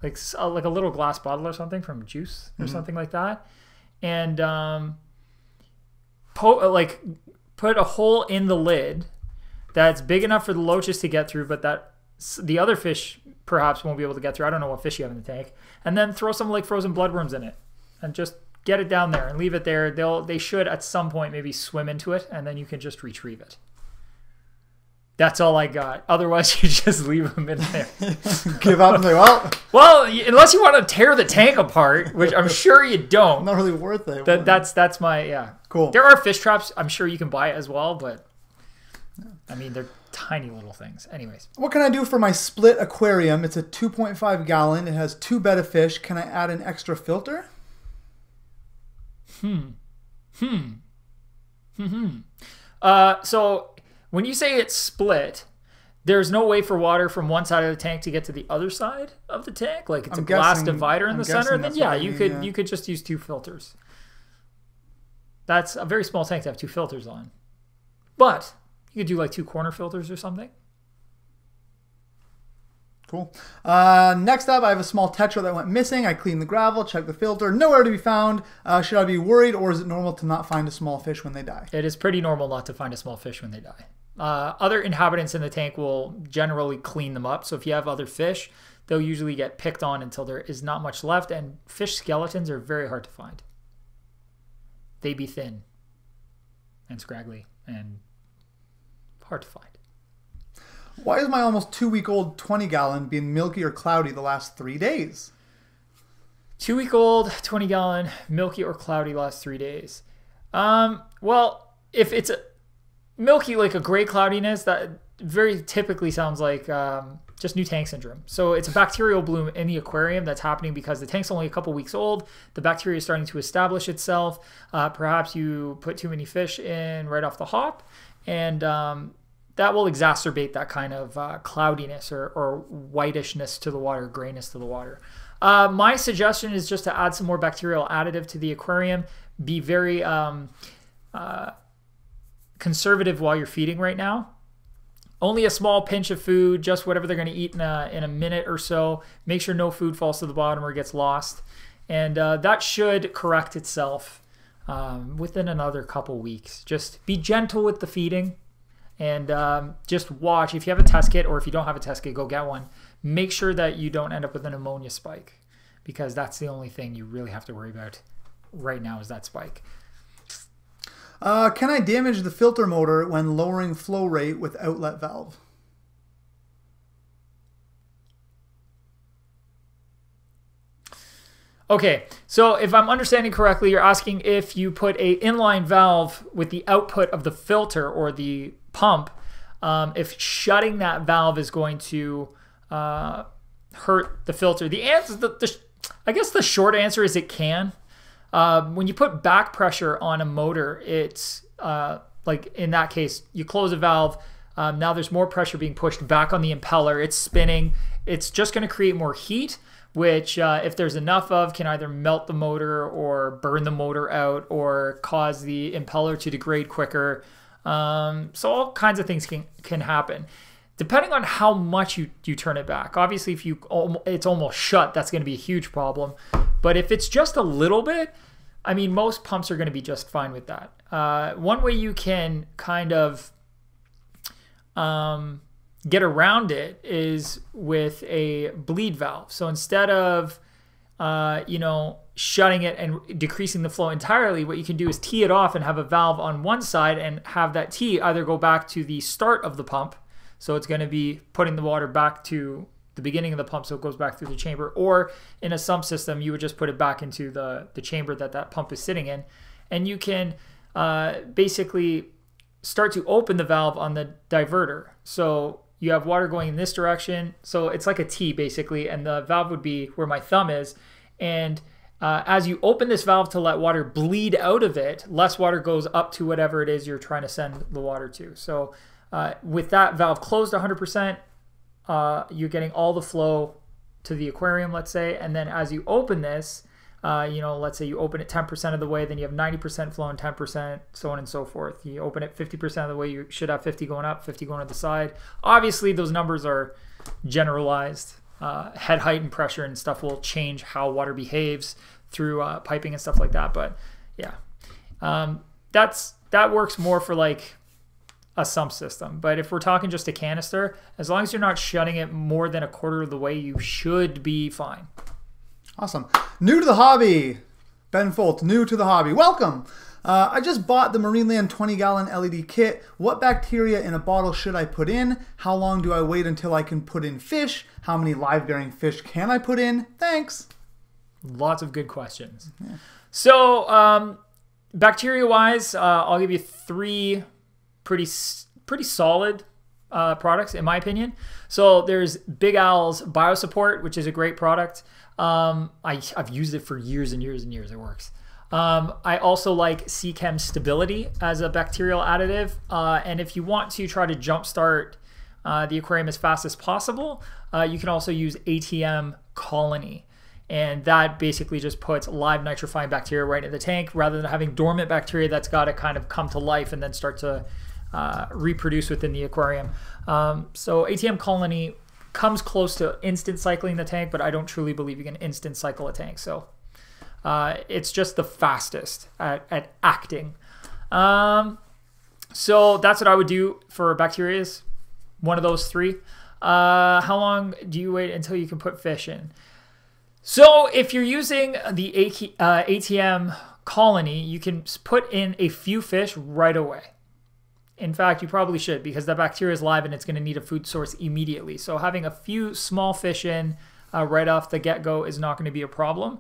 like a little glass bottle or something from juice or something like that, and put a hole in the lid that's big enough for the loaches to get through, but that the other fish perhaps won't be able to get through. I don't know what fish you have in the tank. And then throw some like frozen bloodworms in it and just get it down there and leave it there. They should at some point maybe swim into it, and then you can just retrieve it. That's all I got. Otherwise, you just leave them in there. Give up and say, well, unless you want to tear the tank apart, which I'm sure you don't. Not really worth it. That's my Cool. There are fish traps. I'm sure you can buy it as well, but I mean they're tiny little things. Anyways, what can I do for my split aquarium? It's a 2.5 gallon. It has 2 bed of fish. Can I add an extra filter? So when you say it's split, there's no way for water from one side of the tank to get to the other side of the tank. Like it's a glass divider in the center. Then you could just use 2 filters. That's a very small tank to have 2 filters on. But you could do like 2 corner filters or something. Cool. Next up, I have a small Tetra that went missing. I cleaned the gravel, checked the filter, nowhere to be found. Should I be worried, or is it normal to not find a small fish when they die? It is pretty normal not to find a small fish when they die. Other inhabitants in the tank will generally clean them up. So if you have other fish, they'll usually get picked on until there is not much left. And fish skeletons are very hard to find. They be thin and scraggly and hard to find. Why is my almost 2-week-old 20-gallon being milky or cloudy the last 3 days? 2-week-old 20-gallon milky or cloudy last 3 days. Well, if it's a milky, like a gray cloudiness, that very typically sounds like just new tank syndrome. So it's a bacterial bloom in the aquarium that's happening because the tank's only a couple weeks old. The bacteria is starting to establish itself. Perhaps you put too many fish in right off the hop, and that will exacerbate that kind of cloudiness or whitishness to the water, grayness to the water. My suggestion is just to add some more bacterial additive to the aquarium. Be very conservative while you're feeding right now. Only a small pinch of food, just whatever they're going to eat in a minute or so. Make sure no food falls to the bottom or gets lost. And that should correct itself within another couple weeks. Just be gentle with the feeding, and just watch. If you have a test kit, or if you don't have a test kit, go get one. Make sure that you don't end up with an ammonia spike, because that's the only thing you really have to worry about right now, is that spike. Can I damage the filter motor when lowering flow rate with outlet valve? Okay, so if I'm understanding correctly, you're asking if you put a inline valve with the output of the filter or the pump, if shutting that valve is going to hurt the filter. The answer, I guess the short answer is it can. When you put back pressure on a motor, it's like in that case, you close a valve. Now there's more pressure being pushed back on the impeller. It's spinning. It's just going to create more heat, which if there's enough of, can either melt the motor or burn the motor out or cause the impeller to degrade quicker. So all kinds of things can happen. Depending on how much you turn it back. Obviously, if it's almost shut, that's going to be a huge problem. But if it's just a little bit, I mean, most pumps are going to be just fine with that. One way you can kind of get around it is with a bleed valve. So instead of shutting it and decreasing the flow entirely, what you can do is tee it off and have a valve on one side and have that tee either go back to the start of the pump. So it's going to be putting the water back to the beginning of the pump, so it goes back through the chamber. Or in a sump system, you would just put it back into the chamber that pump is sitting in. And you can basically start to open the valve on the diverter. So you have water going in this direction. So it's like a T basically, and the valve would be where my thumb is. And as you open this valve to let water bleed out of it, less water goes up to whatever it is you're trying to send the water to. So with that valve closed 100%, you're getting all the flow to the aquarium, let's say. And then as you open this, let's say you open it 10% of the way, then you have 90% flow and 10%, so on and so forth. You open it 50% of the way, you should have 50 going up, 50 going to the side. Obviously, those numbers are generalized. Head height and pressure and stuff will change how water behaves through piping and stuff like that. But yeah, that works more for like a sump system. But if we're talking just a canister, as long as you're not shutting it more than a quarter of the way, you should be fine. Awesome. New to the hobby. Ben Folt, new to the hobby. Welcome. I just bought the Marineland 20-gallon LED kit. What bacteria in a bottle should I put in? How long do I wait until I can put in fish? How many live-bearing fish can I put in? Thanks. Lots of good questions. Yeah. So bacteria-wise, I'll give you 3 pretty solid products, in my opinion. So there's Big Al's BioSupport, which is a great product. I've used it for years and years and years. It works. I also like Seachem Stability as a bacterial additive. And if you want to try to jumpstart the aquarium as fast as possible, you can also use ATM Colony. And that basically just puts live nitrifying bacteria right in the tank, rather than having dormant bacteria that's got to kind of come to life and then start to reproduce within the aquarium. So ATM Colony comes close to instant cycling the tank, but I don't truly believe you can instant cycle a tank. So it's just the fastest at acting. So that's what I would do for bacteria, one of those 3. How long do you wait until you can put fish in? So if you're using the ATM Colony, you can put in a few fish right away. In fact, you probably should, because the bacteria is live and it's going to need a food source immediately. So having a few small fish in right off the get-go is not going to be a problem.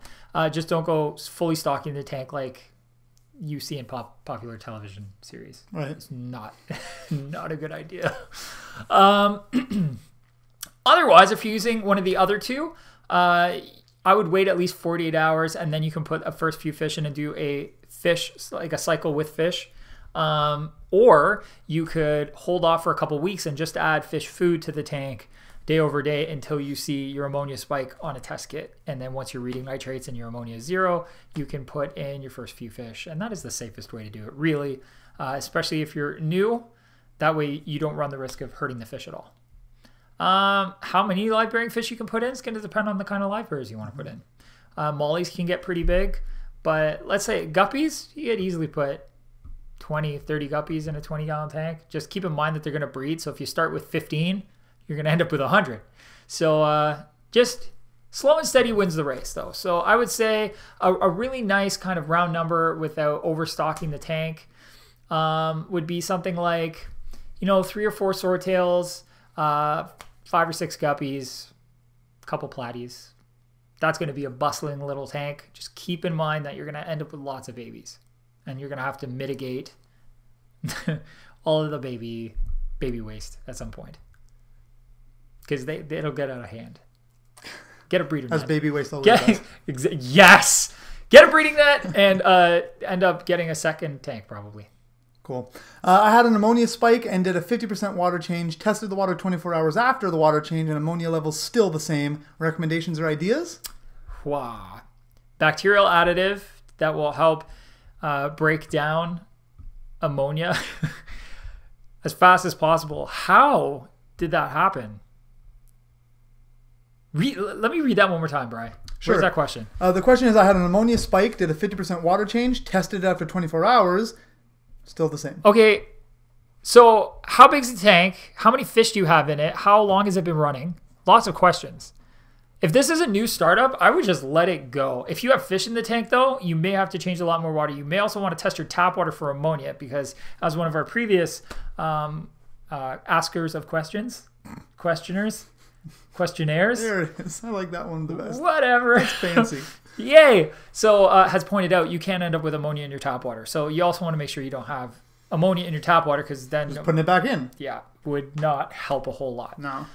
Just don't go fully stocking the tank like you see in popular television series. Right. It's not a good idea. Otherwise, if you're using one of the other 2, I would wait at least 48 hours, and then you can put a first few fish in and do a fish, like a cycle with fish. Or you could hold off for a couple weeks and just add fish food to the tank day over day until you see your ammonia spike on a test kit. And then once you're reading nitrates and your ammonia is 0, you can put in your first few fish. And that is the safest way to do it, really, especially if you're new. That way you don't run the risk of hurting the fish at all. How many live-bearing fish you can put in is going to depend on the kind of live bearers you want to put in. Mollies can get pretty big. But let's say guppies, you could easily put 20, 30 guppies in a 20-gallon tank. Just keep in mind that they're going to breed. So if you start with 15, you're going to end up with 100. So just slow and steady wins the race, though. So I would say a really nice kind of round number without overstocking the tank would be something like, 3 or 4 swordtails, 5 or 6 guppies, a couple platies. That's going to be a bustling little tank. Just keep in mind that you're going to end up with lots of babies. And you're going to have to mitigate all of the baby waste at some point. Because it'll get out of hand. Get a breeder net. As baby waste always does. Yes! Get a breeding net and end up getting a second tank probably. Cool. I had an ammonia spike and did a 50% water change. Tested the water 24 hours after the water change and ammonia levels still the same. Recommendations or ideas? Wow. Bacterial additive that will help break down ammonia as fast as possible. How did that happen? Let me read that one more time, Brian. Sure. Where's that question? The question is, I had an ammonia spike, did a 50% water change, tested it after 24 hours, still the same. Okay, so how big's the tank? How many fish do you have in it? How long has it been running? Lots of questions. If this is a new startup, I would just let it go. If you have fish in the tank, though, you may have to change a lot more water. You may also want to test your tap water for ammonia because, as one of our previous askers of questionnaires. There it is. I like that one the best. Whatever. It's fancy. Yay. So has pointed out you can end up with ammonia in your tap water. So you also want to make sure you don't have ammonia in your tap water because then just putting it back in. Yeah, would not help a whole lot. No.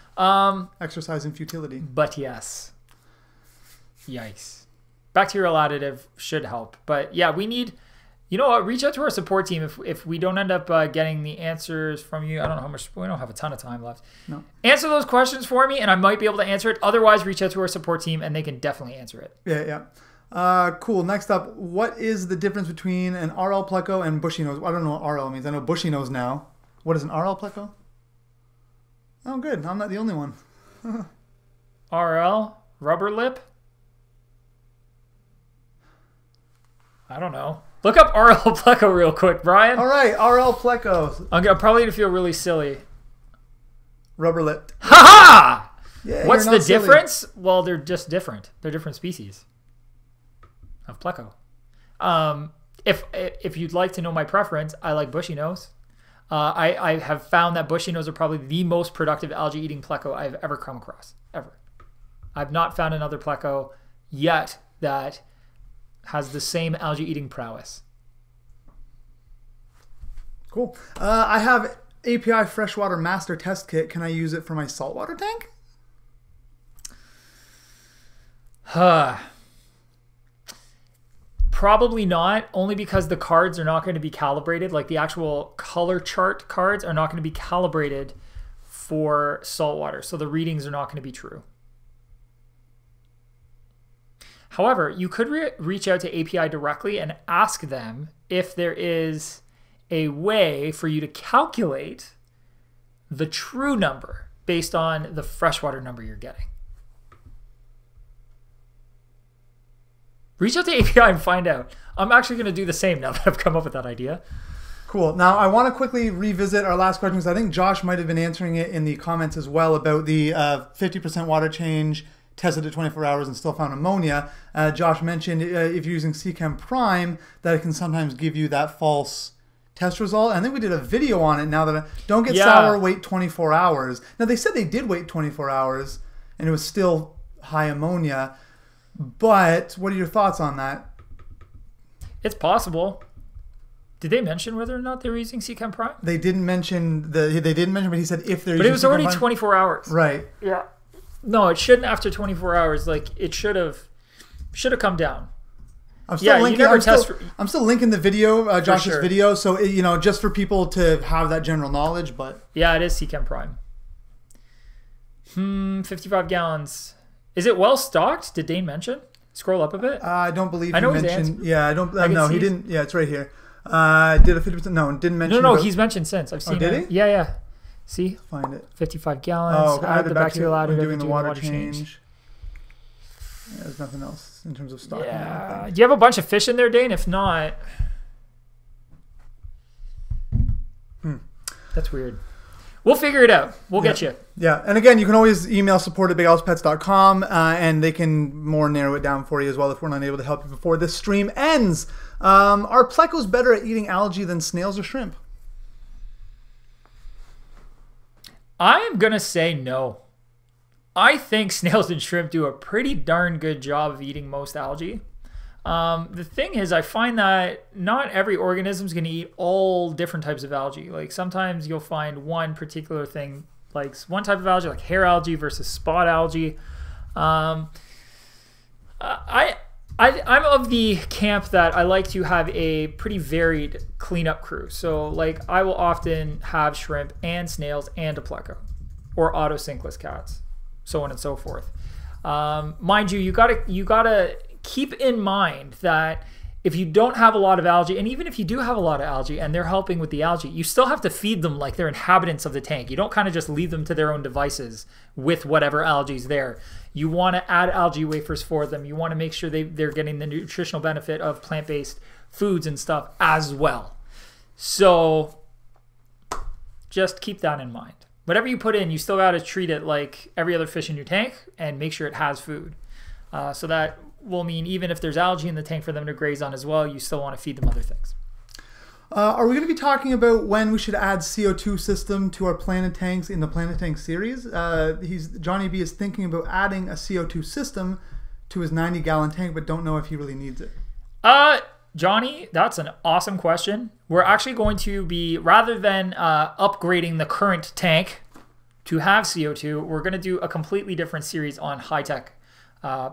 Exercise in futility. But yes. Yikes. Bacterial additive should help. But yeah, we need, reach out to our support team if we don't end up getting the answers from you. I don't know how much, we don't have a ton of time left. No. Answer those questions for me and I might be able to answer it. Otherwise, reach out to our support team and they can definitely answer it. Yeah. Cool. Next up, what is the difference between an RL Pleco and bushy nose? I don't know what RL means. I know bushy nose now. What is an RL Pleco? Oh, good. I'm not the only one. RL? Rubber lip? I don't know. Look up RL Pleco real quick, Brian. All right, RL Pleco. I'm probably going to feel really silly. Rubber lipped. Ha-ha! Yeah, what's the difference? Well, they're just different. They're different species of Pleco. If you'd like to know my preference, I like bushy nose. I have found that bushy nose are probably the most productive algae eating Pleco I've ever come across, ever. I've not found another Pleco yet that has the same algae eating prowess. Cool. I have API Freshwater Master Test Kit. Can I use it for my saltwater tank? Probably not, only because the cards are not going to be calibrated. Like the actual color chart cards are not going to be calibrated for saltwater. So the readings are not going to be true. However, you could reach out to API directly and ask them if there is a way for you to calculate the true number based on the freshwater number you're getting. Reach out to API and find out. I'm actually going to do the same now that I've come up with that idea. Cool. Now, I want to quickly revisit our last question because I think Josh might have been answering it in the comments as well about the 50% water change, tested at 24 hours and still found ammonia. Josh mentioned if you're using Seachem Prime, that it can sometimes give you that false test result. I think we did a video on it now that don't get sour, wait 24 hours. Now, they said they did wait 24 hours and it was still high ammonia. But what are your thoughts on that? It's possible. Did they mention whether or not they were using Seachem Prime? They didn't mention but he said if they're using But it was already Prime. 24 hours. Right. Yeah. No, it shouldn't after 24 hours. Like it should have come down. I'm still linking the video, Josh's video, so just for people to have that general knowledge. But yeah, it is Seachem Prime. 55 gallons. Is it well stocked? Did Dane mention? Scroll up a bit. I don't believe he mentioned. Yeah, I don't. No, he didn't. Yeah, it's right here. Did a 50%? No, didn't mention. No, he's mentioned since. I've seen. Oh, did he? Yeah. See? Find it. 55 gallons. Oh, add the bacterial additive. Doing the water change. There's nothing else in terms of stocking. Yeah. Do you have a bunch of fish in there, Dane? If not, that's weird. We'll figure it out. We'll get you. Yeah, and again, you can always email support@bighousepets.com, and they can more narrow it down for you as well if we're not able to help you before this stream ends. Are plecos better at eating algae than snails or shrimp? I am going to say no. I think snails and shrimp do a pretty darn good job of eating most algae. The thing is, I find that not every organism is going to eat all different types of algae. Like sometimes you'll find one particular thing, like one type of algae, like hair algae versus spot algae. I'm of the camp that I like to have a pretty varied cleanup crew. So like I will often have shrimp and snails and a pleco or autocinkless cats, so on and so forth. Mind you, you gotta keep in mind that if you don't have a lot of algae, and even if you do have a lot of algae and they're helping with the algae, you still have to feed them like they're inhabitants of the tank. You don't kind of just leave them to their own devices with whatever algae's there. You want to add algae wafers for them. You want to make sure they're getting the nutritional benefit of plant-based foods and stuff as well. So just keep that in mind. Whatever you put in, you still got to treat it like every other fish in your tank and make sure it has food. So that will mean even if there's algae in the tank for them to graze on as well, you still want to feed them other things. Are we going to be talking about when we should add CO2 system to our Planet Tanks in the Planet Tank series? Johnny B is thinking about adding a CO2 system to his 90-gallon tank, but don't know if he really needs it. Johnny, that's an awesome question. We're actually going to be, rather than upgrading the current tank to have CO2, we're going to do a completely different series on high-tech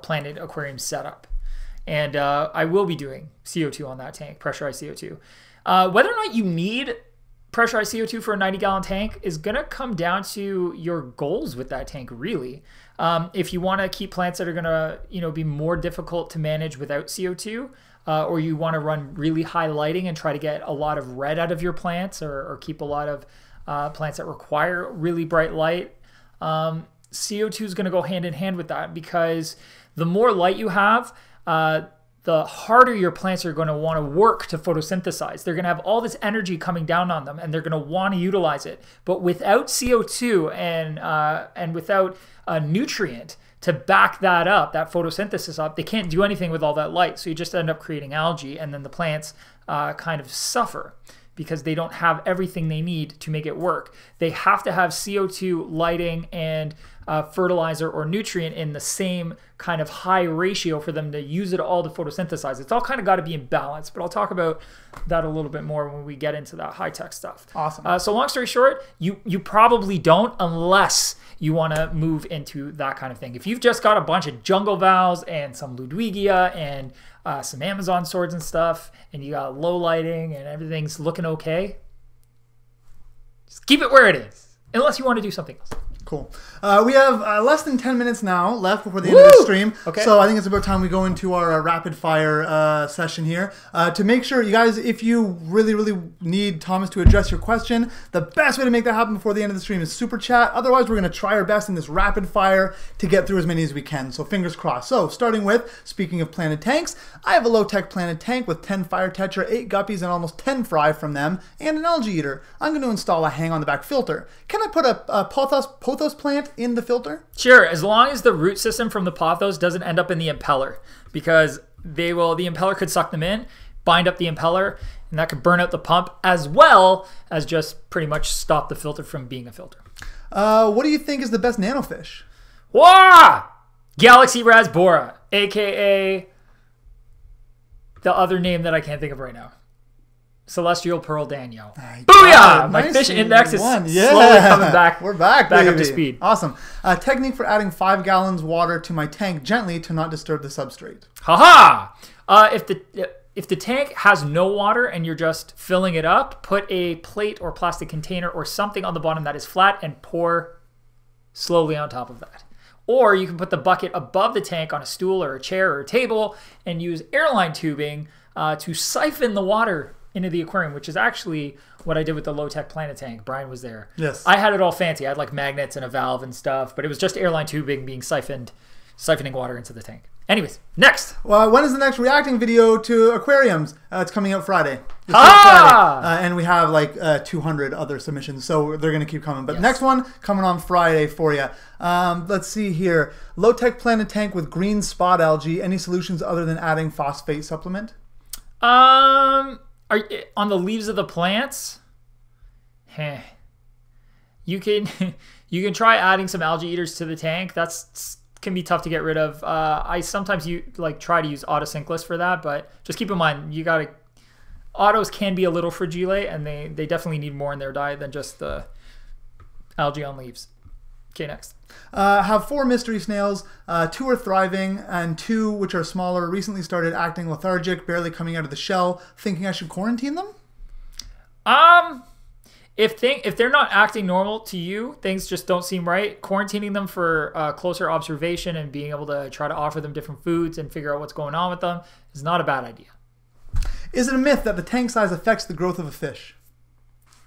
Planet Aquarium setup. And I will be doing CO2 on that tank, pressurized CO2. Whether or not you need pressurized CO2 for a 90-gallon tank is going to come down to your goals with that tank, really. If you want to keep plants that are going to be more difficult to manage without CO2, or you want to run really high lighting and try to get a lot of red out of your plants, or keep a lot of plants that require really bright light, CO2 is going to go hand in hand with that, because the more light you have, the harder your plants are going to want to work to photosynthesize. They're going to have all this energy coming down on them, and they're going to want to utilize it. But without CO2 and without a nutrient to back that up, that photosynthesis up, they can't do anything with all that light. So you just end up creating algae, and then the plants kind of suffer because they don't have everything they need to make it work. They have to have CO2, lighting, and fertilizer or nutrient in the same kind of high ratio for them to use it all to photosynthesize. It's all kind of got to be in balance, but I'll talk about that a little bit more when we get into that high-tech stuff. Awesome. So long story short, you probably don't, unless you want to move into that kind of thing. If you've just got a bunch of jungle valves and some Ludwigia and some Amazon swords and stuff, and you got low lighting and everything's looking okay, just keep it where it is, unless you want to do something else. Cool. We have less than 10 minutes now left before the end of the stream. Okay. So I think it's about time we go into our rapid fire session here. To make sure, you guys, if you really, really need Thomas to address your question, the best way to make that happen before the end of the stream is super chat. Otherwise, we're going to try our best in this rapid fire to get through as many as we can. So fingers crossed. So starting with, speaking of Planet Tanks, I have a low-tech Planet Tank with 10 fire tetra, 8 guppies, and almost 10 fry from them, and an algae eater. I'm going to install a hang-on-the-back filter. Can I put a pothos plant in the filter? Sure, as long as the root system from the pothos doesn't end up in the impeller, because the impeller could suck them in, bind up the impeller, and that could burn out the pump, as well as just pretty much stop the filter from being a filter. What do you think is the best nanofish? Wah! Galaxy Rasbora, aka the other name that I can't think of right now. Celestial Pearl Danielle. Booyah! My fish index is slowly coming back. We're back up to speed. Awesome. Technique for adding 5 gallons water to my tank gently to not disturb the substrate. Haha! If the tank has no water and you're just filling it up, put a plate or plastic container or something on the bottom that is flat and pour slowly on top of that. Or you can put the bucket above the tank on a stool or a chair or a table and use airline tubing to siphon the water into the aquarium, which is actually what I did with the low-tech Planet Tank. Brian was there. Yes. I had it all fancy. I had like magnets and a valve and stuff, but it was just airline tubing being siphoning water into the tank. Anyways, next. Well, when is the next reacting video to aquariums? It's coming out Friday. Ah! And we have like 200 other submissions, so they're going to keep coming. But next one coming on Friday for you. Let's see here. Low-tech planted tank with green spot algae. Any solutions other than adding phosphate supplement? Are you, on the leaves of the plants? You can you can try adding some algae eaters to the tank. That's can be tough to get rid of. I sometimes try to use autosynclus for that, but just keep in mind autos can be a little fragile, and they definitely need more in their diet than just the algae on leaves. Okay, next. Have 4 mystery snails. 2 are thriving, and 2, which are smaller, recently started acting lethargic, barely coming out of the shell. Thinking I should quarantine them? If they're not acting normal to you, things just don't seem right. Quarantining them for closer observation and being able to try to offer them different foods and figure out what's going on with them is not a bad idea. Is it a myth that the tank size affects the growth of a fish?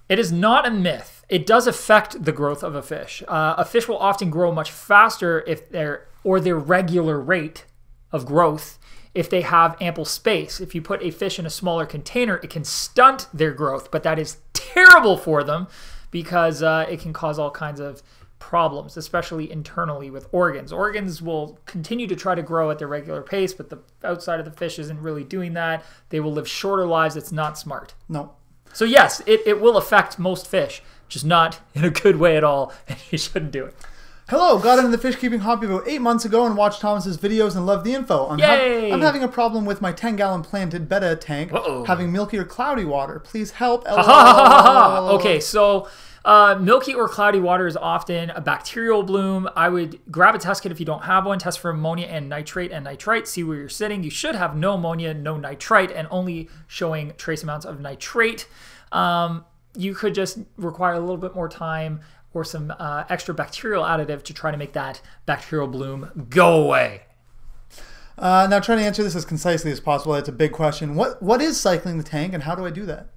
It is not a myth. It does affect the growth of a fish. A fish will often grow much faster if their regular rate of growth if they have ample space. If you put a fish in a smaller container, it can stunt their growth, but that is terrible for them because it can cause all kinds of problems, especially internally with organs. Organs will continue to try to grow at their regular pace, but the outside of the fish isn't really doing that. They will live shorter lives. It's not smart. No. So yes, it will affect most fish, just not in a good way at all, and you shouldn't do it. Hello, got into the fish keeping hobby about 8 months ago and watched Thomas's videos and loved the info. I'm having a problem with my 10-gallon planted betta tank having milky or cloudy water. Please help. Okay, so milky or cloudy water is often a bacterial bloom. I would grab a test kit if you don't have one. Test for ammonia and nitrite. See where you're sitting. You should have no ammonia, no nitrite, and only showing trace amounts of nitrate. You could just require a little bit more time or some extra bacterial additive to try to make that bacterial bloom go away. Now, trying to answer this as concisely as possible, it's a big question. What is cycling the tank, and how do I do that?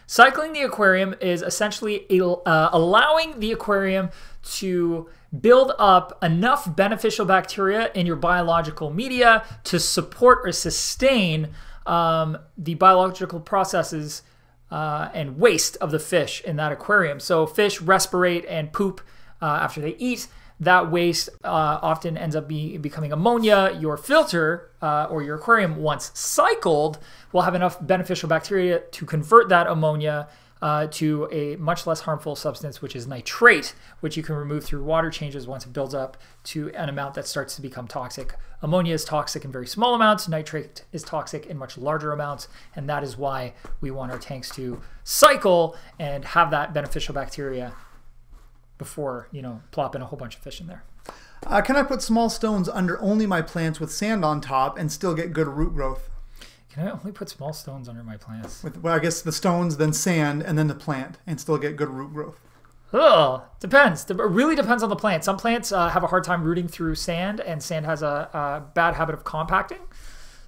Cycling the aquarium is essentially allowing the aquarium to build up enough beneficial bacteria in your biological media to support or sustain the biological processes and waste of the fish in that aquarium. So fish respirate and poop after they eat. That waste often ends up becoming ammonia. Your filter or your aquarium, once cycled, will have enough beneficial bacteria to convert that ammonia to a much less harmful substance, which is nitrate, which you can remove through water changes once it builds up to an amount that starts to become toxic. Ammonia is toxic in very small amounts. Nitrate is toxic in much larger amounts, and that is why we want our tanks to cycle and have that beneficial bacteria before, plopping a whole bunch of fish in there. Can I put small stones under only my plants with sand on top and still get good root growth? Can I only put small stones under my plants? Well, I guess the stones, then sand, and then the plant, and still get good root growth. Oh, depends. It really depends on the plant. Some plants have a hard time rooting through sand, and sand has a bad habit of compacting.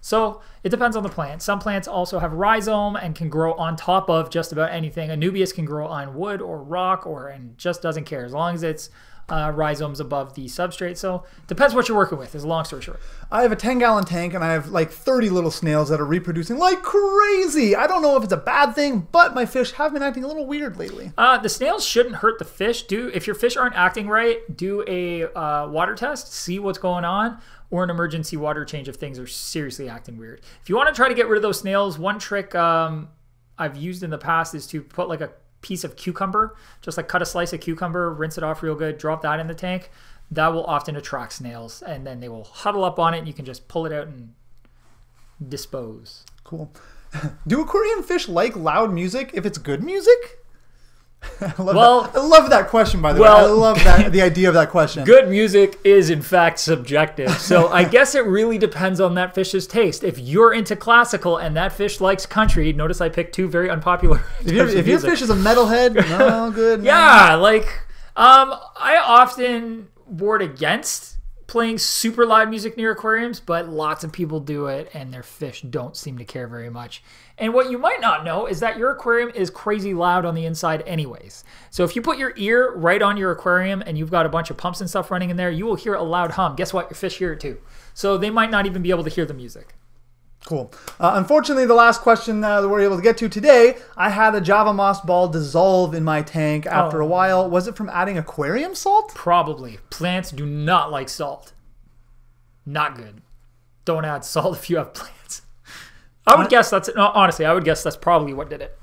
So it depends on the plant. Some plants also have rhizome and can grow on top of just about anything. Anubias can grow on wood or rock and just doesn't care as long as it's rhizomes above the substrate. So depends what you're working with, is a long story short. I have a 10-gallon tank and I have like 30 little snails that are reproducing like crazy. I don't know if it's a bad thing, but my fish have been acting a little weird lately. The snails shouldn't hurt the fish. If your fish aren't acting right, do a water test, see what's going on, or an emergency water change if things are seriously acting weird. If you want to try to get rid of those snails, one trick I've used in the past is to put like a piece of cucumber, just like cut a slice of cucumber, rinse it off real good, drop that in the tank. That will often attract snails, and then they will huddle up on it and you can just pull it out and dispose. Cool. Do aquarium fish like loud music if it's good music? I love that question, by the way. I love the idea of that question. Good music is, in fact, subjective. So I guess it really depends on that fish's taste. If you're into classical and that fish likes country, notice I picked two very unpopular If your fish is a metalhead, no good. Yeah, I often ward against playing super loud music near aquariums, but lots of people do it and their fish don't seem to care very much. And what you might not know is that your aquarium is crazy loud on the inside anyways. So if you put your ear right on your aquarium and you've got a bunch of pumps and stuff running in there, you will hear a loud hum. Guess what? Your fish hear it too. So they might not even be able to hear the music. Cool. Unfortunately, the last question that we're able to get to today, I had a Java moss ball dissolve in my tank after a while. Was it from adding aquarium salt? Probably. Plants do not like salt. Not good. Don't add salt if you have plants. I would guess that's, no, honestly, I would guess that's probably what did it.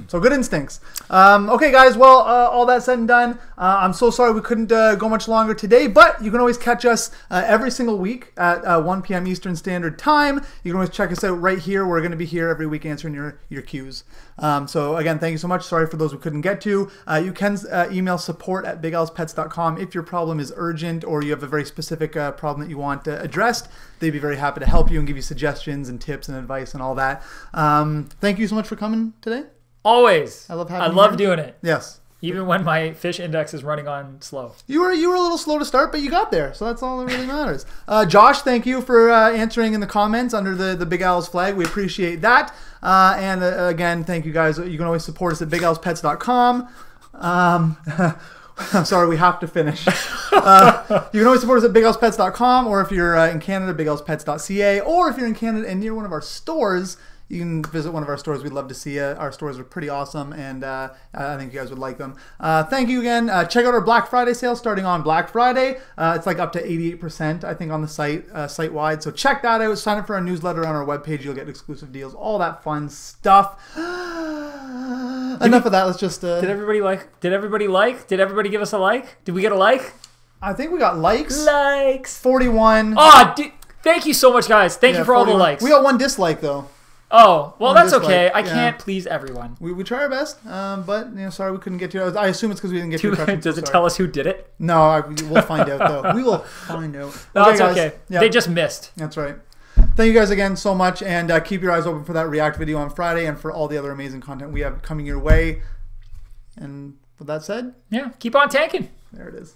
So good instincts. Okay, guys, well, all that said and done, I'm so sorry we couldn't go much longer today, but you can always catch us every single week at 1 p.m. Eastern Standard Time. You can always check us out right here. We're going to be here every week answering your Qs. So again, thank you so much. Sorry for those we couldn't get to. You can email support@bigalspets.com if your problem is urgent or you have a very specific problem that you want addressed. They'd be very happy to help you and give you suggestions and tips and advice and all that. Thank you so much for coming today. Always. I love having you. I love doing it. Yes. Even when my fish index is running on slow. You were a little slow to start, but you got there, so that's all that really matters. Josh, thank you for answering in the comments under the Big Al's flag. We appreciate that. And again, thank you guys. You can always support us at bigalspets.com. I'm sorry, we have to finish. You can always support us at bigalspets.com, or if you're in Canada, bigalspets.ca, or if you're in Canada and near one of our stores, you can visit one of our stores. We'd love to see you. Our stores are pretty awesome, and I think you guys would like them. Thank you again. Check out our Black Friday sale starting on Black Friday. It's like up to 88%, I think, on the site-wide. So check that out. Sign up for our newsletter on our webpage. You'll get exclusive deals, all that fun stuff. Enough of that. Let's just... Did everybody like? Did everybody give us a like? Did we get a like? I think we got likes. Likes. 41. Oh, thank you so much, guys. Thank you for 41. All the likes. We got one dislike, though. Oh, well, that's okay. I can't please everyone. We try our best, but sorry we couldn't get to it. I assume it's because we didn't get to it. Does it tell us who did it? No, we'll find out, though. We will find out. No, that's okay. Yeah. They just missed. That's right. Thank you guys again so much, and keep your eyes open for that React video on Friday and for all the other amazing content we have coming your way. And with that said... Yeah, keep on tanking. There it is.